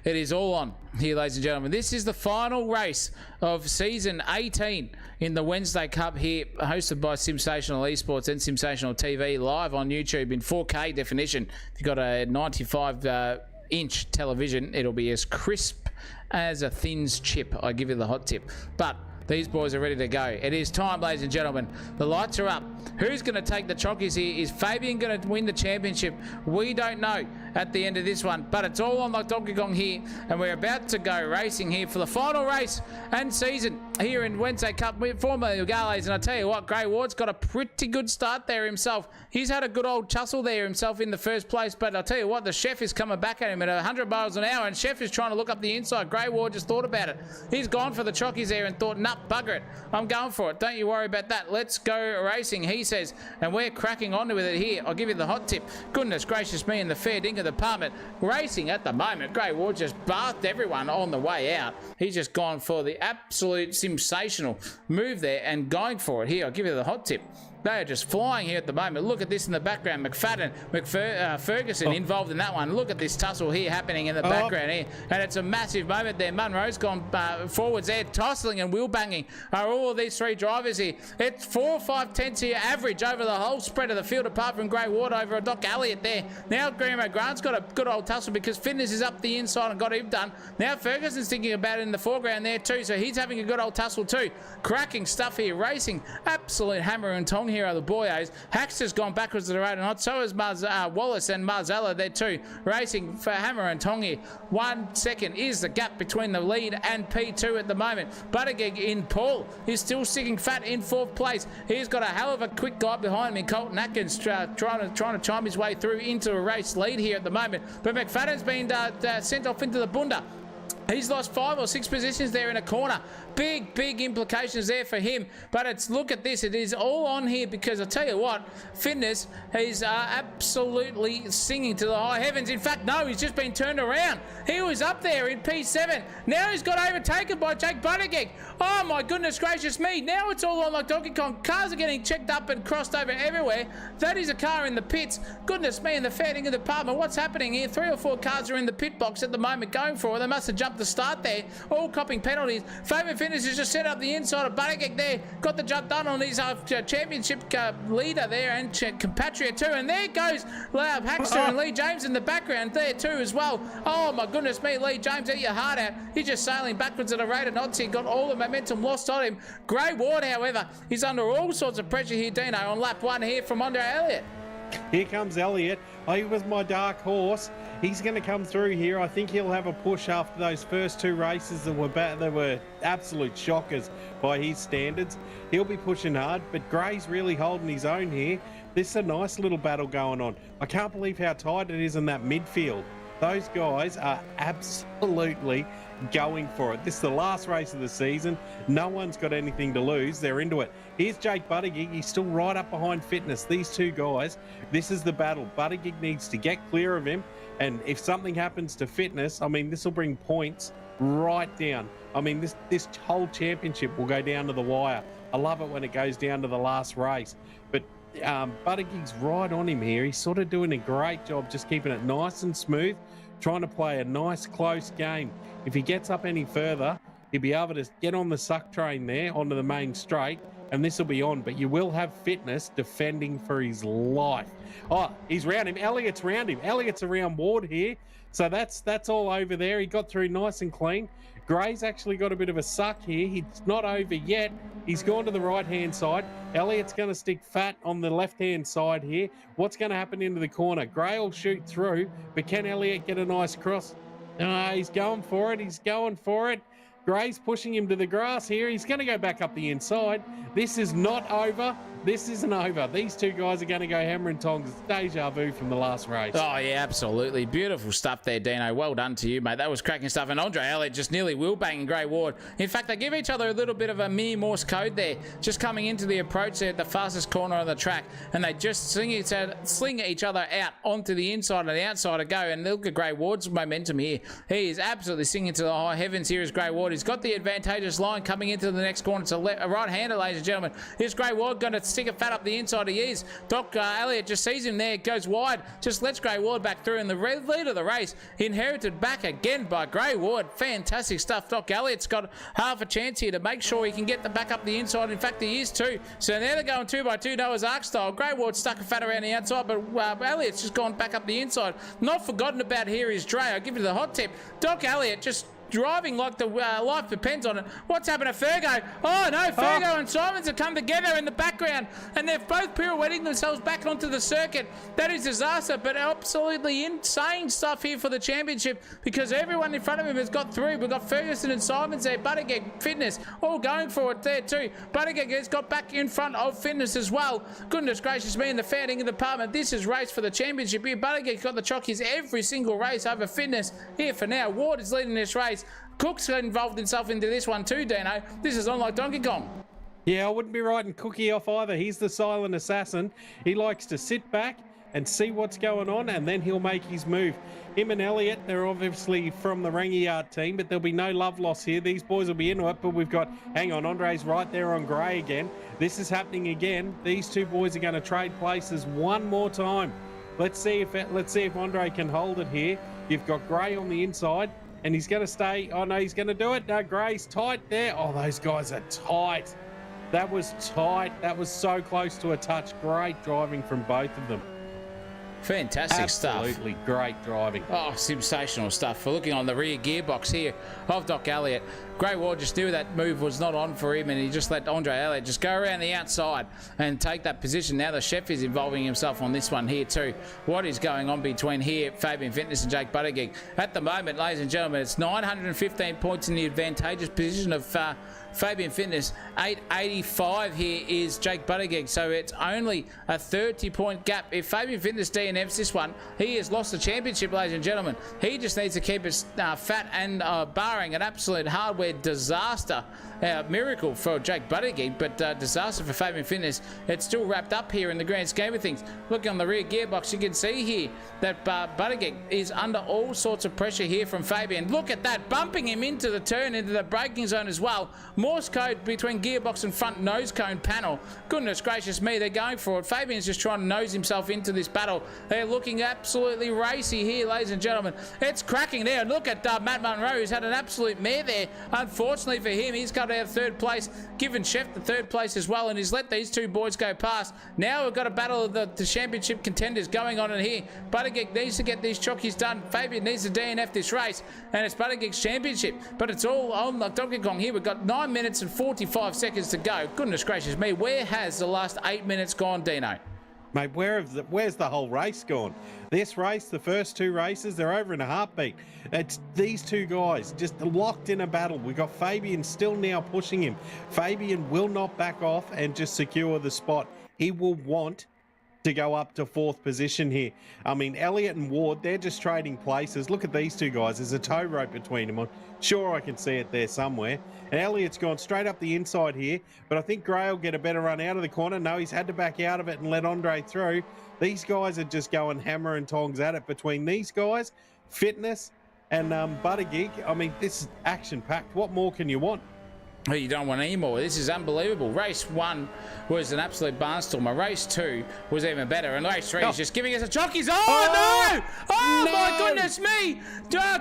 it is all on here, ladies and gentlemen. This is the final race of season 18 in the Wednesday Cup here, hosted by Simsational Esports and Simsational TV, live on YouTube in 4K definition. If you've got a 95-inch television, it'll be as crisp as a Thins chip. I give you the hot tip. But These boys are ready to go. It is time, ladies and gentlemen. The lights are up. Who's going to take the chockies here? Is Fabian going to win the championship? We don't know at the end of this one, but it's all on like Donkey Kong here, and we're about to go racing here for the final race and season here in Wednesday Cup formerly Gales. And I tell you what, Grey Ward's got a pretty good start there himself. He's had a good old tussle there himself in the first place, but I'll tell you what, the chef is coming back at him at 100 miles an hour, and chef is trying to look up the inside. Grey Ward just thought about it. He's gone for the chockies there and thought, nah, bugger it. I'm going for it. Don't you worry about that. Let's go racing, he says, and we're cracking on with it here. I'll give you the hot tip. Goodness gracious me, in the fair dinkum department, racing at the moment. Grey Ward just bathed everyone on the way out. He's just gone for the absolute sensational move there and going for it here. I'll give you the hot tip. They are just flying here at the moment. Look at this in the background. Ferguson involved in that one. Look at this tussle here happening in the background here. And it's a massive moment there. Munro's gone forwards there. Tussling and wheel banging are all of these three drivers here. It's 4 or 5 tenths here average over the whole spread of the field, apart from Grey Ward over a Doc Elliott there. Now Graham Grant's got a good old tussle because Fitness is up the inside and got him done. Now Ferguson's thinking about it in the foreground there too, so he's having a good old tussle too. Cracking stuff here, racing. Absolute hammer and tong here are the boyos. Haxter's gone backwards to the right and not. So is Wallace and Marzella there too, racing for hammer and tong here. 1 second is the gap between the lead and P2 at the moment. Buttigieg in Paul is still sticking fat in 4th place. He's got a hell of a quick guy behind him. Colton Atkins trying to chime his way through into a race lead here at the moment. But McFadden's been sent off into the bunda. He's lost 5 or 6 positions there in a corner. Big implications there for him. But it's, look at this. It is all on here because I tell you what, Fitness is absolutely singing to the high heavens. In fact, no, he's just been turned around. He was up there in P7. Now he's got overtaken by Jake Buttigieg. Oh my goodness gracious me. Now it's all on like Donkey Kong. Cars are getting checked up and crossed over everywhere. That is a car in the pits. Goodness me, in the fair dinkum department. What's happening here? 3 or 4 cars are in the pit box at the moment going for it. They must have jumped the start there. All copping penalties. Fabian Fitness has just set up the inside of Buttigieg there. Got the jump done on his championship leader there and compatriot too. And there goes Haxter and Lee James in the background there too as well. Oh my goodness me, Lee James, eat your heart out. He's just sailing backwards at a rate of knots here. Got all the momentum lost on him. Grey Ward, however, is under all sorts of pressure here, Dino, on lap 1 here from Andre Elliott. Here comes Elliott. He was my dark horse. He's going to come through here. I think he'll have a push after those first 2 races that were absolute shockers by his standards. He'll be pushing hard, but Gray's really holding his own here. This is a nice little battle going on. I can't believe how tight it is in that midfield. Those guys are absolutely going for it. This is the last race of the season. No one's got anything to lose. They're into it. Here's Jake Buttigieg. He's still right up behind Fitness. These 2 guys, this is the battle. Buttigieg needs to get clear of him. And if something happens to Fitness, I mean, this will bring points right down. I mean, this whole championship will go down to the wire. I love it when it goes down to the last race. But Buttigieg's right on him here. He's sort of doing a great job just keeping it nice and smooth, trying to play a nice, close game. If he gets up any further, he'll be able to get on the suck train there onto the main straight, and this will be on. But you will have Fitness defending for his life. Oh, he's round him. Elliott's round him. Elliott's around Ward here. So that's all over there. He got through nice and clean. Gray's actually got a bit of a suck here. He's not over yet. He's gone to the right-hand side. Elliott's going to stick fat on the left-hand side here. What's going to happen into the corner? Gray will shoot through, but can Elliott get a nice cross? He's going for it. He's going for it. Gray's pushing him to the grass here. He's going to go back up the inside. This is not over. This isn't over. These 2 guys are going to go hammer and tongs. It's deja vu from the last race. Oh, yeah, absolutely. Beautiful stuff there, Dino. Well done to you, mate. That was cracking stuff. And Andre Elliott just nearly wheel-banging Grey Ward. In fact, they give each other a little bit of a mini Morse code there, just coming into the approach there at the fastest corner of the track. And they just sling each other out onto the inside and the outside to go. And look at Grey Ward's momentum here. He is absolutely singing to the high heavens here as Grey Ward. He's got the advantageous line coming into the next corner. It's a right-hander, ladies and gentlemen. Here's Grey Ward going to stick a fat up the inside. He is. Doc Elliott just sees him there, goes wide, just lets Grey Ward back through, and the lead of the race inherited back again by Grey Ward. Fantastic stuff. Doc Elliott's got half a chance here to make sure he can get the back up the inside. In fact, he is too. So now they're going 2 by 2 Noah's Ark style. Grey Ward stuck a fat around the outside, but Elliott's just gone back up the inside. Not forgotten about here is Dre. I'll give you the hot tip. Doc Elliott just driving like the life depends on it. What's happened to Fergo? Oh no, Fergo and Simons have come together in the background, and they're both pirouetting themselves back onto the circuit. That is disaster, but absolutely insane stuff here for the championship, because everyone in front of him has got through. We've got Ferguson and Simons there, Buttigieg, Fitness, all going for it there too. Buttigieg has got back in front of Fitness as well. Goodness gracious me, in the fair dinkum department, this is race for the championship here. Buttigieg's got the chockies every single race over Fitness here for now. Ward is leading this race. Cook's involved himself into this one too, Dino. This is unlike Donkey Kong. Yeah, I wouldn't be writing Cookie off either. He's the silent assassin. He likes to sit back and see what's going on, and then he'll make his move. Him and Elliot, they're obviously from the Rangiart team, but there'll be no love loss here. These boys will be into it, but we've got, hang on, Andre's right there on Gray again. This is happening again. These two boys are going to trade places one more time. Let's see if Andre can hold it here. You've got Gray on the inside, and he's going to stay. Oh no, he's going to do it. No, Gray's tight there. Oh, those guys are tight. That was tight. That was so close to a touch. Great driving from both of them. Fantastic stuff. Absolutely great driving. Oh, sensational stuff. We're looking on the rear gearbox here of Doc Elliott. Grey Ward just knew that move was not on for him, and he just let Andre Elliott just go around the outside and take that position. Now the chef is involving himself on this one here too. What is going on between here, Fabian Fitness and Jake Buttigieg? At the moment, ladies and gentlemen, it's 915 points in the advantageous position of Fabian Fitness. 885 here is Jake Buttigieg, so it's only a 30-point gap. If Fabian Fitness DNFs this one, he has lost the championship, ladies and gentlemen. He just needs to keep it fat, and barring an absolute hardware disaster, miracle for Jake Buttigieg, but disaster for Fabian Fitness, it's still wrapped up here in the grand scheme of things. Looking on the rear gearbox, you can see here that Buttigieg is under all sorts of pressure here from Fabian. Look at that, bumping him into the turn, into the braking zone as well. Morse code between gearbox and front nose cone panel. Goodness gracious me, they're going for it. Fabian's just trying to nose himself into this battle. They're looking absolutely racy here, ladies and gentlemen. It's cracking there. Look at Matt Munro, who's had an absolute mare there. Unfortunately for him, he's got out of third place, given Chef the third place as well, and he's let these two boys go past. Now we've got a battle of the championship contenders going on in here. Buttigieg needs to get these chockies done. Fabian needs to DNF this race, and it's Buttigieg's championship. But it's all on like Donkey Kong here. We've got 9 minutes and 45 seconds to go. Goodness gracious me, where has the last 8 minutes gone, Dino? Mate, where's the whole race gone? This race, the first two races, they're over in a heartbeat. It's these two guys just locked in a battle. We've got Fabian still now pushing him. Fabian will not back off and just secure the spot. He will want to go up to fourth position here. I mean, Elliot and Ward, they're just trading places. Look at these two guys. There's a tow rope between them. I'm sure I can see it there somewhere. And Elliot's gone straight up the inside here, but I think Gray will get a better run out of the corner. No, he's had to back out of it and let Andre through. These guys are just going hammer and tongs at it between these guys, Fitness and Buttigieg. I mean, this is action-packed. What more can you want? Oh, you don't want any more. This is unbelievable. Race 1 was an absolute barnstormer. Race 2 was even better. And race 3 is just giving us a jockeys. Oh, no! Oh, no! My goodness me!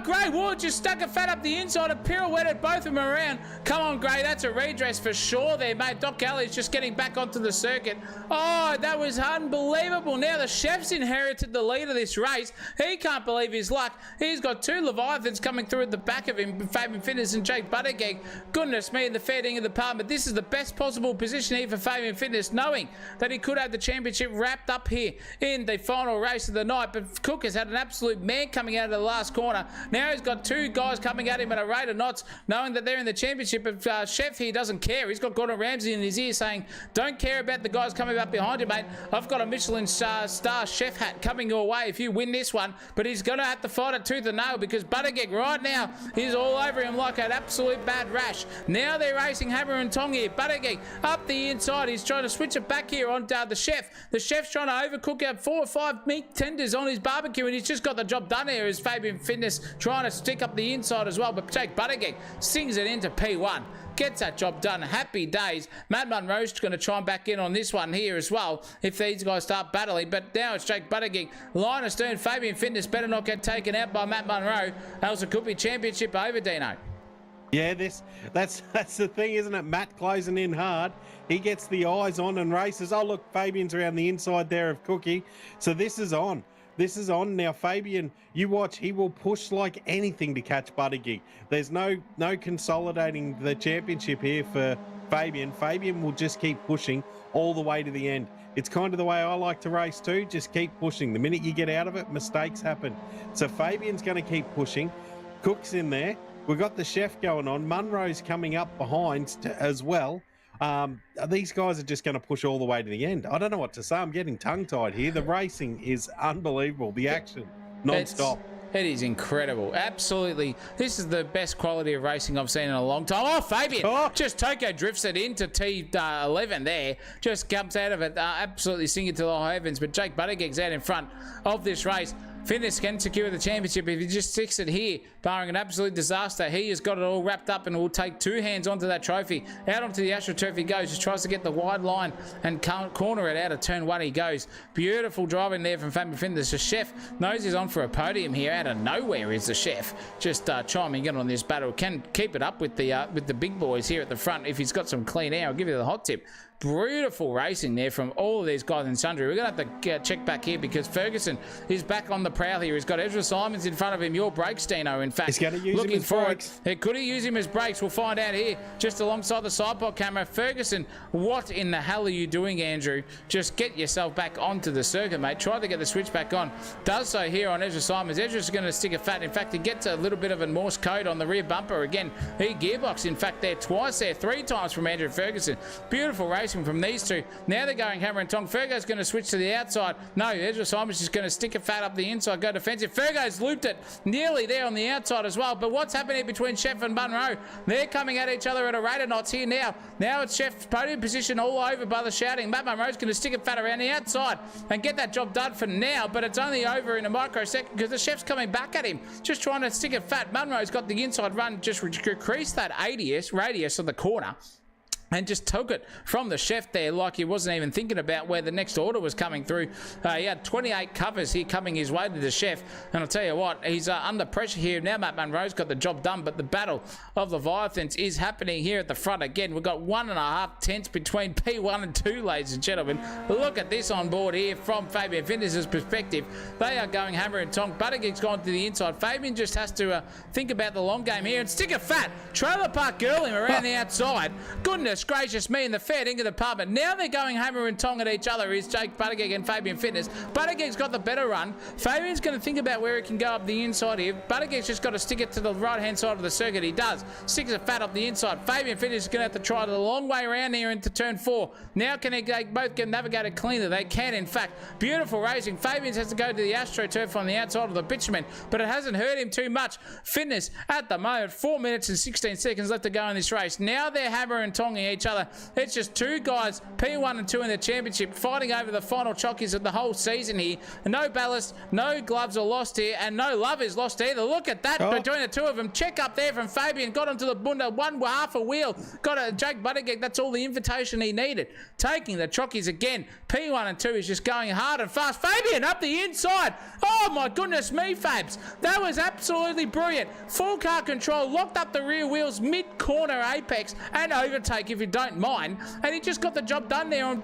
Grey Ward just stuck a fat up the inside and pirouetted both of them around. Come on, Grey. That's a redress for sure there, mate. Doc Kelly's just getting back onto the circuit. Oh, that was unbelievable. Now the chef's inherited the lead of this race. He can't believe his luck. He's got two Leviathans coming through at the back of him, Fabian Fitness and Jake Buttigieg. Goodness me, the fair dinkum department. This is the best possible position here for Fabian Fitness, knowing that he could have the championship wrapped up here in the final race of the night. But Cook has had an absolute man coming out of the last corner. Now he's got two guys coming at him at a rate of knots, knowing that they're in the championship. But Chef here doesn't care. He's got Gordon Ramsay in his ear saying, don't care about the guys coming up behind you, mate. I've got a Michelin star chef hat coming your way if you win this one. But he's going to have to fight it tooth and nail, because Buttigieg right now is all over him like an absolute bad rash. Now they're racing hammer and tong here. Buttigieg up the inside. He's trying to switch it back here on the chef. The chef's trying to overcook out 4 or 5 meat tenders on his barbecue, and he's just got the job done here as Fabian Fitness trying to stick up the inside as well. But Jake Buttigieg sings it into P1. Gets that job done. Happy days. Matt Munro's going to try and back in on this one here as well if these guys start battling. But now it's Jake Buttigieg. Line of stern. Fabian Fitness better not get taken out by Matt Munro, else it could be championship over, Dino. Yeah, that's the thing, isn't it? Matt closing in hard. He gets the eyes on and races. Oh, look, Fabian's around the inside there of Cookie. So this is on. This is on now. Fabian, you watch. He will push like anything to catch Buttigieg. There's no consolidating the championship here for Fabian. Fabian will just keep pushing all the way to the end. It's kind of the way I like to race too. Just keep pushing. The minute you get out of it, mistakes happen. So Fabian's going to keep pushing. Cook's in there. We've got the chef going on. Munro's coming up behind as well. These guys are just going to push all the way to the end. I don't know what to say. I'm getting tongue-tied here. The racing is unbelievable. The action, non-stop. It is incredible. Absolutely. This is the best quality of racing I've seen in a long time. Oh, Fabian. Just Toko drifts it into T11 there. Just comes out of it. Absolutely sing it to the high heavens. But Jake Buttigieg's out in front of this race. Fitness can secure the championship if he just sticks it here, barring an absolute disaster. He has got it all wrapped up and will take two hands onto that trophy. Out onto the AstroTurf he goes, just tries to get the wide line and corner it out of turn one he goes. Beautiful driving there from Fabian Finders. The chef knows he's on for a podium here. Out of nowhere is the chef just chiming in on this battle. Can keep it up with the big boys here at the front if he's got some clean air. I'll give you the hot tip. Beautiful racing there from all of these guys in sundry. We're going to have to check back here because Ferguson is back on the prowl here. He's got Ezra Simons in front of him. Your brakes, Dino, in fact. He's going to use looking him as forward. brakes. Could he use him as brakes? We'll find out here just alongside the side pod camera. Ferguson, what in the hell are you doing, Andrew? Just get yourself back onto the circuit, mate. Try to get the switch back on. Does so here on Ezra Simons. Ezra's going to stick a fat. In fact, he gets a little bit of a Morse code on the rear bumper again. He gearbox, in fact, there twice there, three times from Andrew Ferguson. Beautiful racing from these two. Now they're going hammer and tong. Fergo's going to switch to the outside. No, Ezra Simons is going to stick a fat up the inside, go defensive. Fergo's looped it nearly there on the outside as well. But what's happening between Chef and Munro? They're coming at each other at a rate of knots here now. Now it's Chef's podium position all over by the shouting. Matt Munro's going to stick a fat around the outside and get that job done for now. But it's only over in a microsecond because the Chef's coming back at him, just trying to stick it fat. Munro's got the inside run, just decrease that radius of the corner. And just took it from the chef there like he wasn't even thinking about where the next order was coming through. He had 28 covers here coming his way to the chef. And I'll tell you what, he's under pressure here. Now Matt Munro's got the job done, but the battle of the Leviathans is happening here at the front again. We've got 1.5 tenths between P1 and 2, ladies and gentlemen. Look at this on board here from Fabian Finders' perspective. They are going hammer and tonk. Buttigieg's gone to the inside. Fabian just has to think about the long game here and stick a fat. Trailer park girl him around the outside. Goodness gracious me, in the fair dinkum department. Now they're going hammer and tong at each other is Jake Buttigieg and Fabian Fitness. Buttigieg's got the better run. Fabian's going to think about where he can go up the inside here. Buttigieg's just got to stick it to the right-hand side of the circuit. He does. Sticks a fat up the inside. Fabian Fitness is going to have to try the long way around here into turn 4. Now can they both get navigated cleanly? They can, in fact. Beautiful racing. Fabian has to go to the AstroTurf on the outside of the bitumen, but it hasn't hurt him too much. Fitness at the moment, 4 minutes and 16 seconds left to go in this race. Now they're hammer and tonging each other. It's just two guys, P1 and 2 in the championship, fighting over the final chockies of the whole season here. No ballast, no gloves are lost here, and no love is lost either. Look at that between the two of them. Check up there from Fabian. Got him to the bunda, 1/2 a wheel. Got a Jake Buttigieg. That's all the invitation he needed. Taking the chockies again. P1 and 2 is just going hard and fast. Fabian up the inside. Oh my goodness me, Fabs. That was absolutely brilliant. Full car control, locked up the rear wheels, mid-corner apex, and overtake if you don't mind. And he just got the job done there on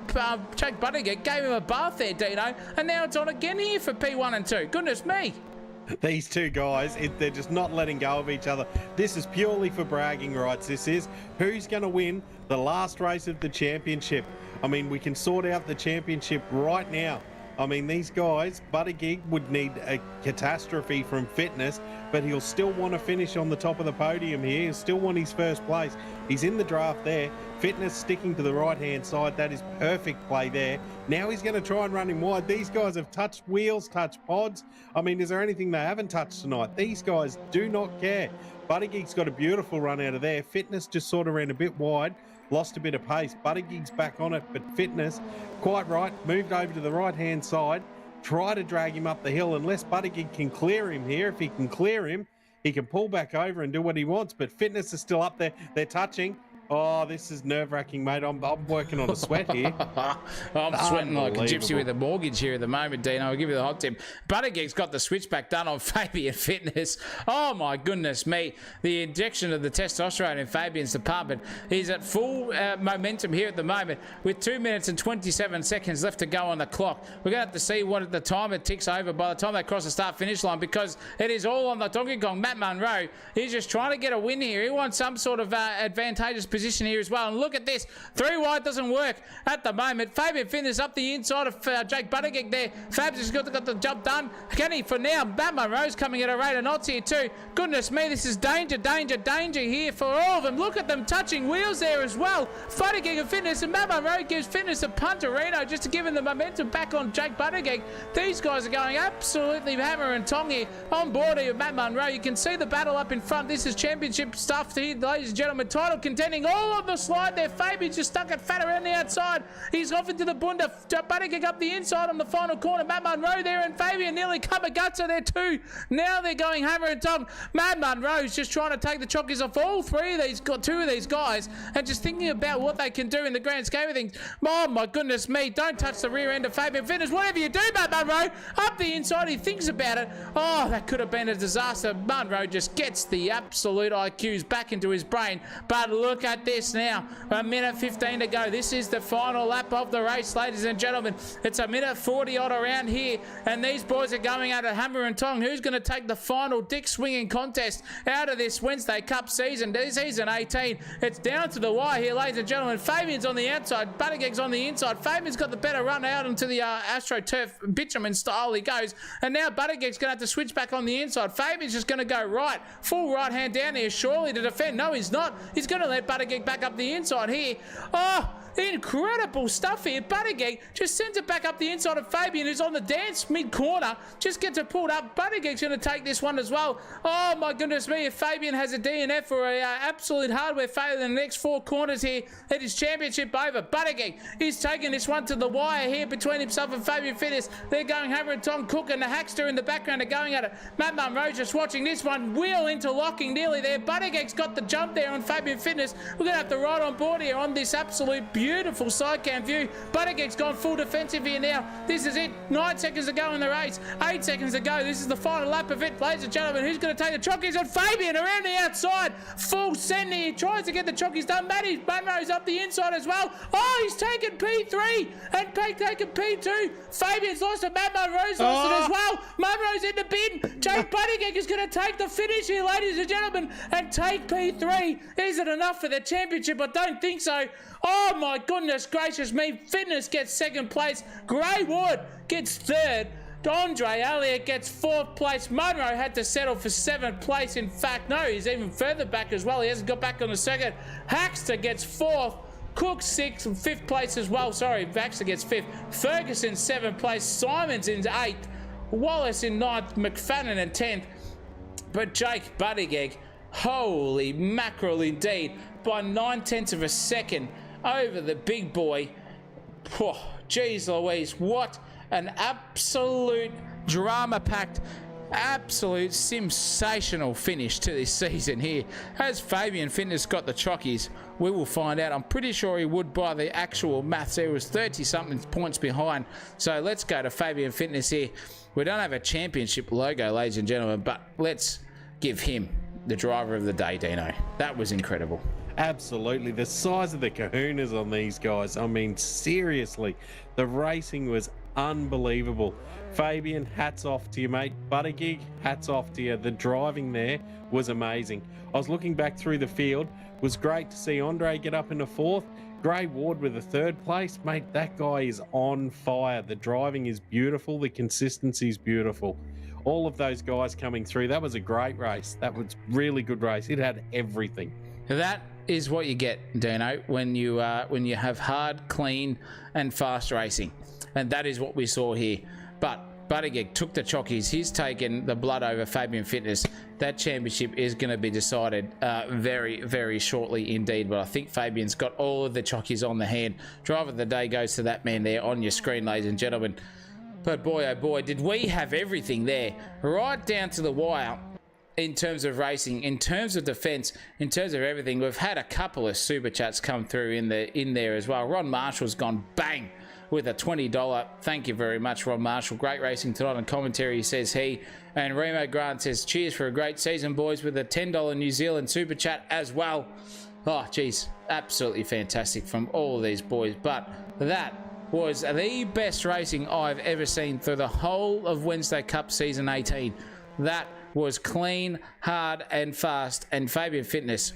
Jake Buttigieg. Gave him a bath there, Dino. And now it's on again here for P1 and 2. Goodness me. These two guys, they're just not letting go of each other. This is purely for bragging rights. This is who's going to win the last race of the championship. I mean, we can sort out the championship right now. I mean, these guys, Buttigieg would need a catastrophe from Fitness, but he'll still want to finish on the top of the podium here. He'll still want his first place. He's in the draft there. Fitness sticking to the right-hand side. That is perfect play there. Now he's going to try and run him wide. These guys have touched wheels, touched pods. I mean, is there anything they haven't touched tonight? These guys do not care. Buttigieg's got a beautiful run out of there. Fitness just sort of ran a bit wide. Lost a bit of pace. Buttigieg's back on it, but Fitness, quite right, moved over to the right-hand side. Try to drag him up the hill unless Buttigieg can clear him here. If he can clear him, he can pull back over and do what he wants, but Fitness is still up there. They're touching. Oh, this is nerve-wracking, mate. I'm working on a sweat here. I'm sweating like a gypsy Unbelievable. with a mortgage here at the moment, Dino. I'll give you the hot tip. Buttergeek's got the switchback done on Fabian Fitness. Oh, my goodness me. The injection of the testosterone in Fabian's department. He's at full momentum here at the moment with 2 minutes and 27 seconds left to go on the clock. We're going to have to see what the time it ticks over by the time they cross the start-finish line, because it is all on the Donkey Kong. Matt Munro, he's just trying to get a win here. He wants some sort of advantageous position here as well. And look at this. 3 wide doesn't work at the moment. Fabian Fitness up the inside of Jake Buttigieg there. Fabs has got the job done. Can he for now? Matt Munro's coming at a rate of knots here too. Goodness me, this is danger, danger, danger here for all of them. Look at them touching wheels there as well. Buttigieg and Fitness, and Matt Munro gives Fitness a punterino just to give him the momentum back on Jake Buttigieg. These guys are going absolutely hammer and tong here on board here with Matt Munro. You can see the battle up in front. This is championship stuff here, ladies and gentlemen. Title contending all on the slide there. Fabian's just stuck it fat around the outside. He's off into the bunda. Buttigieg up the inside on the final corner. Matt Munro there, and Fabian nearly come a gutser there too. Now they're going hammer and tong. Matt Munro's just trying to take the chockies off all three of these, two of these guys, and just thinking about what they can do in the grand scheme of things. Oh my goodness me, don't touch the rear end of Fabian Fitness. Whatever you do, Matt Munro, up the inside, he thinks about it. Oh, that could have been a disaster. Munro just gets the absolute IQs back into his brain. But look at this now. 1 minute 15 to go. This is the final lap of the race, ladies and gentlemen. It's 1 minute 40 odd around here, and these boys are going at it hammer and tong. Who's going to take the final dick swinging contest out of this Wednesday Cup season, season 18? It's down to the wire here, ladies and gentlemen. Fabian's on the outside, Buttigieg's on the inside. Fabian's got the better run out into the AstroTurf bitumen style he goes, and now Buttigieg's going to have to switch back on the inside. Fabian's just going to go right, full right hand down here, surely to defend. No, he's not. He's going to let Buttigieg back up the inside here. Oh, incredible stuff here. Buttigieg just sends it back up the inside of Fabian, who's on the dance mid-corner. Just gets it pulled up. Buttigieg's going to take this one as well. Oh, my goodness me. If Fabian has a DNF or a absolute hardware failure in the next 4 corners here, it is championship over. Buttigieg is taking this one to the wire here between himself and Fabian Fitness. They're going hammer and Tom Cook and the Hackster in the background are going at it. Matt Munro just watching this one. Wheel interlocking nearly there. Buttigieg's got the jump there on Fabian Fitness. We're going to have to ride on board here on this absolute beautiful side cam view. Buttigieg's gone full defensive here now. This is it. 9 seconds to go in the race. 8 seconds to go. This is the final lap of it. Ladies and gentlemen, who's going to take the chockies? And Fabian around the outside. Full send here. He tries to get the chockies done. Matty Munro's up the inside as well. Oh, he's taken P3 and taken P2. Fabian's lost it. Matt Munro's lost it as well. Munro's in the bin. Jake Buttigieg is going to take the finish here, ladies and gentlemen, and take P3. Is it enough for the championship? I don't think so. Oh my goodness gracious me. Fitness gets 2nd place. Gray Wood gets 3rd. Andre Elliott gets 4th place. Munro had to settle for 7th place. In fact, no, he's even further back as well. He hasn't got back on the 2nd. Hackster gets 4th. Cook 6th and 5th place as well. Sorry, Baxter gets 5th. Ferguson 7th place. Simons in 8th. Wallace in 9th. McFadden in 10th. But Jake Buttigieg, holy mackerel indeed, by 9/10 of a second over the big boy. Oh, geez Louise, what an absolute drama-packed, absolute sensational finish to this season here. Has Fabian Fitness got the chockies? We will find out. I'm pretty sure he would by the actual maths. There was 30-something points behind. So let's go to Fabian Fitness here. We don't have a championship logo, ladies and gentlemen, but let's give him the driver of the day, Dino. That was incredible. Absolutely. The size of the kahunas on these guys. I mean, seriously, the racing was unbelievable. Fabian, hats off to you, mate. Buttigieg, hats off to you. The driving there was amazing. I was looking back through the field. It was great to see Andre get up into 4th. Gray Ward with the 3rd place. Mate, that guy is on fire. The driving is beautiful. The consistency is beautiful. All of those guys coming through. That was a great race. That was really good race. It had everything. That is what you get, Dino, when you have hard, clean, and fast racing, and that is what we saw here. But Buttigieg took the chockies. He's taken the blood over Fabian Fitness. That championship is going to be decided very, very shortly indeed. But I think Fabian's got all of the chockies on the hand. Driver of the day goes to that man there on your screen, ladies and gentlemen. But boy, oh boy, did we have everything there, right down to the wire. in terms of racing, in terms of defence, in terms of everything. We've had a couple of super chats come through in there as well. Ron Marshall's gone bang with a $20. Thank you very much, Ron Marshall. Great racing tonight on commentary, says he. And Remo Grant says, cheers for a great season, boys, with a $10 New Zealand super chat as well. Oh, geez, absolutely fantastic from all of these boys. But that was the best racing I've ever seen through the whole of Wednesday Cup Season 18. That was clean, hard and fast, and Fabian Fitness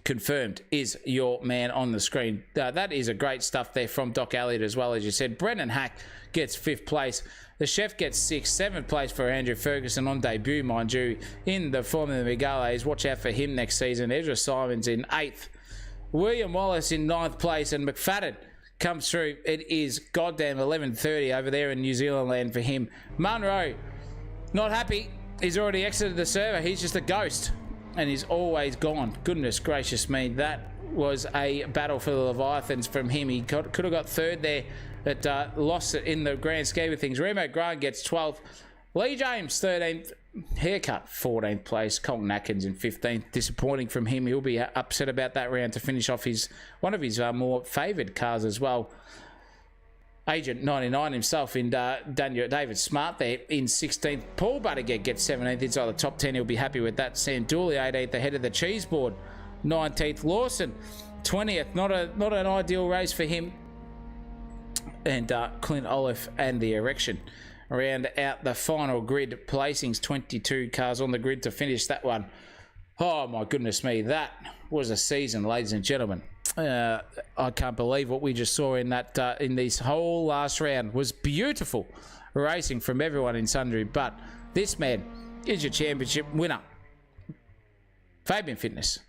confirmed is your man on the screen. That is a great stuff there from Doc Elliott as well, as you said. Brendan Hack gets 5th place. The Chef gets 6th. 7th place for Andrew Ferguson on debut, mind you, in the Formula Migales. Watch out for him next season. Ezra Simons in 8th. William Wallace in 9th place, and McFadden comes through. It is goddamn 11:30 over there in New Zealand land for him. Munro, not happy. He's already exited the server. He's just a ghost. And he's always gone. Goodness gracious me. That was a battle for the Leviathans from him. He could have got 3rd there, but lost it in the grand scheme of things. Remo Grant gets 12th. Lee James, 13th. Haircut, 14th place. Colton Atkins in 15th. Disappointing from him. He'll be upset about that round to finish off one of his more favoured cars as well. Agent 99 himself in David Smart there in 16th. Paul Buttigieg gets 17th inside the top 10. He'll be happy with that. Sam Dooley 18th ahead of the cheese board. 19th. Lawson 20th. Not an ideal race for him. And Clint Olive and the Erection round out the final grid placings. 22 cars on the grid to finish that one. Oh my goodness me, that was a season, ladies and gentlemen. I can't believe what we just saw in that in this whole last round. Was beautiful racing from everyone in sundry, but this man is your championship winner. Fabian Fitness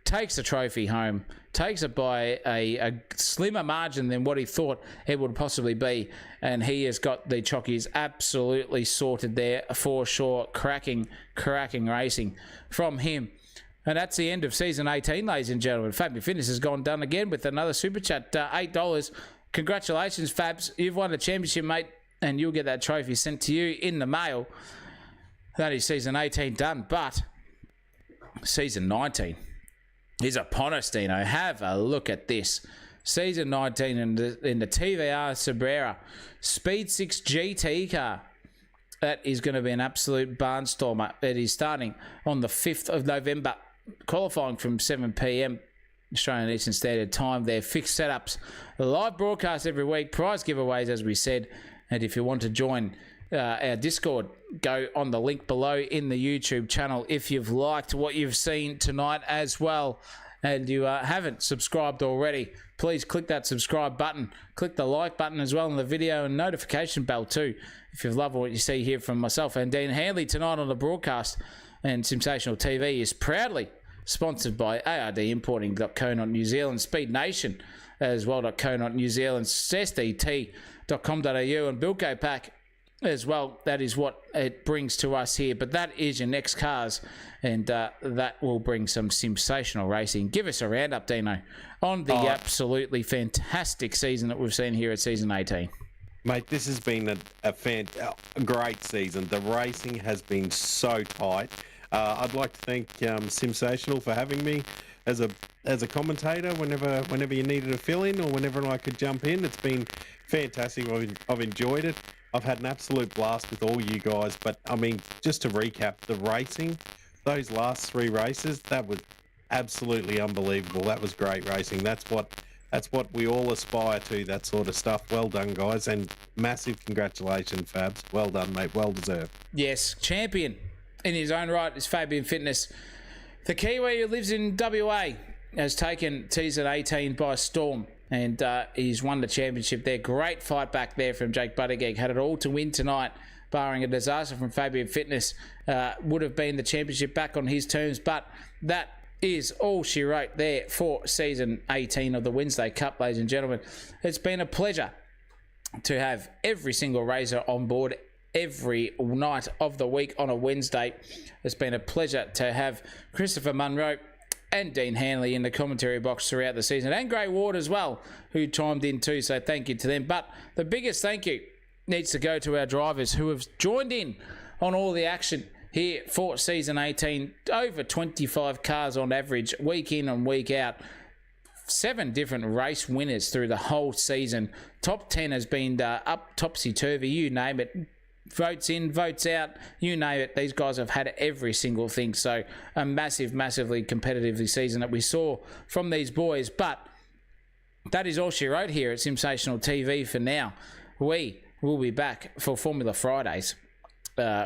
takes the trophy home, takes it by a slimmer margin than what he thought it would possibly be, and he has got the chockies absolutely sorted there for sure. Cracking racing from him. And that's the end of season 18, ladies and gentlemen. Fabian Fitness has gone done again with another super chat, $8. Congratulations, Fabs. You've won the championship, mate, and you'll get that trophy sent to you in the mail. That is season 18 done, but season 19 is upon us, Dino. Have a look at this. Season 19 in the TVR Cabrera Speed 6 GT car. That is going to be an absolute barnstormer. It is starting on the 5th of November. Qualifying from 7 p.m. Australian Eastern Standard Time. They're fixed setups. A live broadcast every week. Prize giveaways, as we said. And if you want to join our Discord, go on the link below in the YouTube channel if you've liked what you've seen tonight as well. And you haven't subscribed already, please click that subscribe button. Click the like button as well in the video and notification bell too if you've loved what you see here from myself and Dean Handley tonight on the broadcast. And Simsational TV is proudly sponsored by ardimporting.co.New Zealand, Speed Nation as well.co.New Zealand, SDT.com.au and Bilko Pack as well. That is what it brings to us here. But that is your next cars, and that will bring some sensational racing. Give us a roundup, Dino, on the absolutely fantastic season that we've seen here at season 18. Mate, this has been a great season. The racing has been so tight. I'd like to thank Simsational for having me as a commentator whenever you needed a fill-in or whenever I could jump in. It's been fantastic. I've enjoyed it. I've had an absolute blast with all you guys. But, I mean, just to recap, the racing, those last 3 races, that was absolutely unbelievable. That was great racing. That's what we all aspire to, that sort of stuff. Well done, guys, and massive congratulations, Fabs. Well done, mate. Well deserved. Yes, champion in his own right is Fabian Fitness. The Kiwi who lives in WA has taken season 18 by storm, and he's won the championship there. Great fight back there from Jake Buttigieg. Had it all to win tonight, barring a disaster from Fabian Fitness. Would have been the championship back on his terms, but that is all she wrote there for season 18 of the Wednesday Cup, ladies and gentlemen. It's been a pleasure to have every single racer on board every night of the week on a Wednesday. It's been a pleasure to have Christopher Munro and Dean Handley in the commentary box throughout the season, and Gray Ward as well, who chimed in too, so thank you to them. But the biggest thank you needs to go to our drivers who have joined in on all the action here for season 18. Over 25 cars on average, week in and week out. 7 different race winners through the whole season. Top 10 has been up topsy-turvy, you name it. Votes in, votes out, you name it. These guys have had every single thing. So a massively competitive season that we saw from these boys. But that is all she wrote here at Simsational TV for now. We will be back for Formula Fridays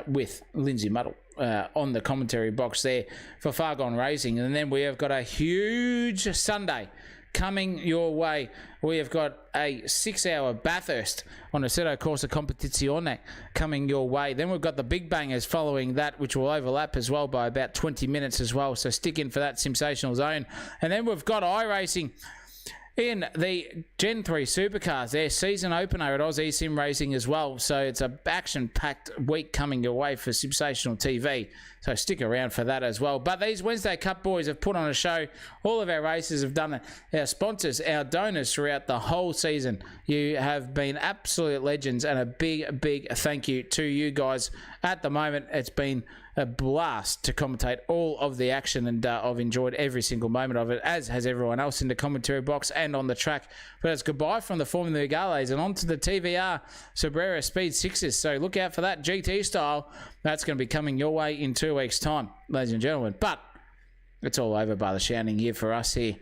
with Lindsay Muddle on the commentary box there for Far Gone Racing. And then we have got a huge Sunday coming your way. We have got a 6-hour Bathurst on Assetto Corsa Competizione coming your way. Then we've got the Big Bangers following that, which will overlap as well by about 20 minutes as well. So stick in for that Simsational zone. And then we've got iRacing in the Gen 3 Supercars, their season opener at Aussie Sim Racing as well. So it's a action-packed week coming your way for Simsational TV. So stick around for that as well. But these Wednesday Cup boys have put on a show. All of our races have done it. Our sponsors, our donors throughout the whole season. You have been absolute legends, and a big thank you to you guys. At the moment, it's been a blast to commentate all of the action, and I've enjoyed every single moment of it, as has everyone else in the commentary box and on the track. But it's goodbye from the Formula Gales and on to the TVR Sobrera Speed 6s. So look out for that GT style. That's going to be coming your way in 2 weeks' time, ladies and gentlemen. But it's all over by the shouting here for us here.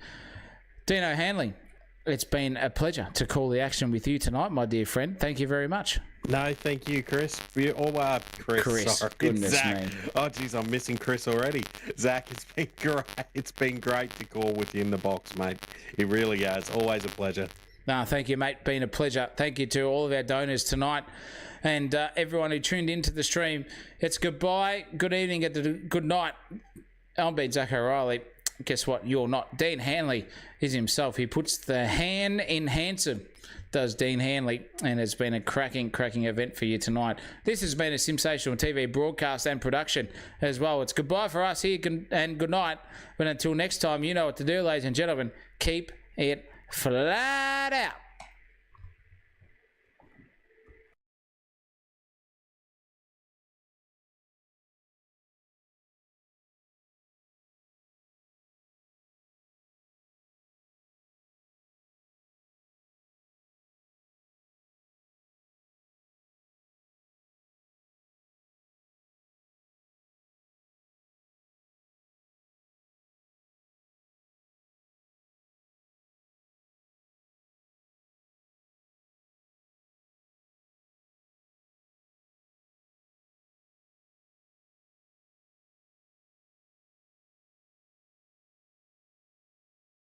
Dino Hanley, it's been a pleasure to call the action with you tonight, my dear friend. Thank you very much. No, thank you, Chris. Chris. Sorry. Goodness Zach. me. Oh, geez, I'm missing Chris already. Zach, it's been great. It's been great to call with you in the box, mate. It really has. Always a pleasure. No, thank you, mate. Been a pleasure. Thank you to all of our donors tonight and everyone who tuned into the stream. It's goodbye, good evening, and good night. I'm been Zach O'Reilly. Guess what? You're not. Dean Hanley is himself. He puts the hand in Hanson, does Dean Hanley, and it's been a cracking event for you tonight. This has been a Simsational TV broadcast and production as well. It's goodbye for us here and good night. But until next time, you know what to do, ladies and gentlemen. Keep it flat out.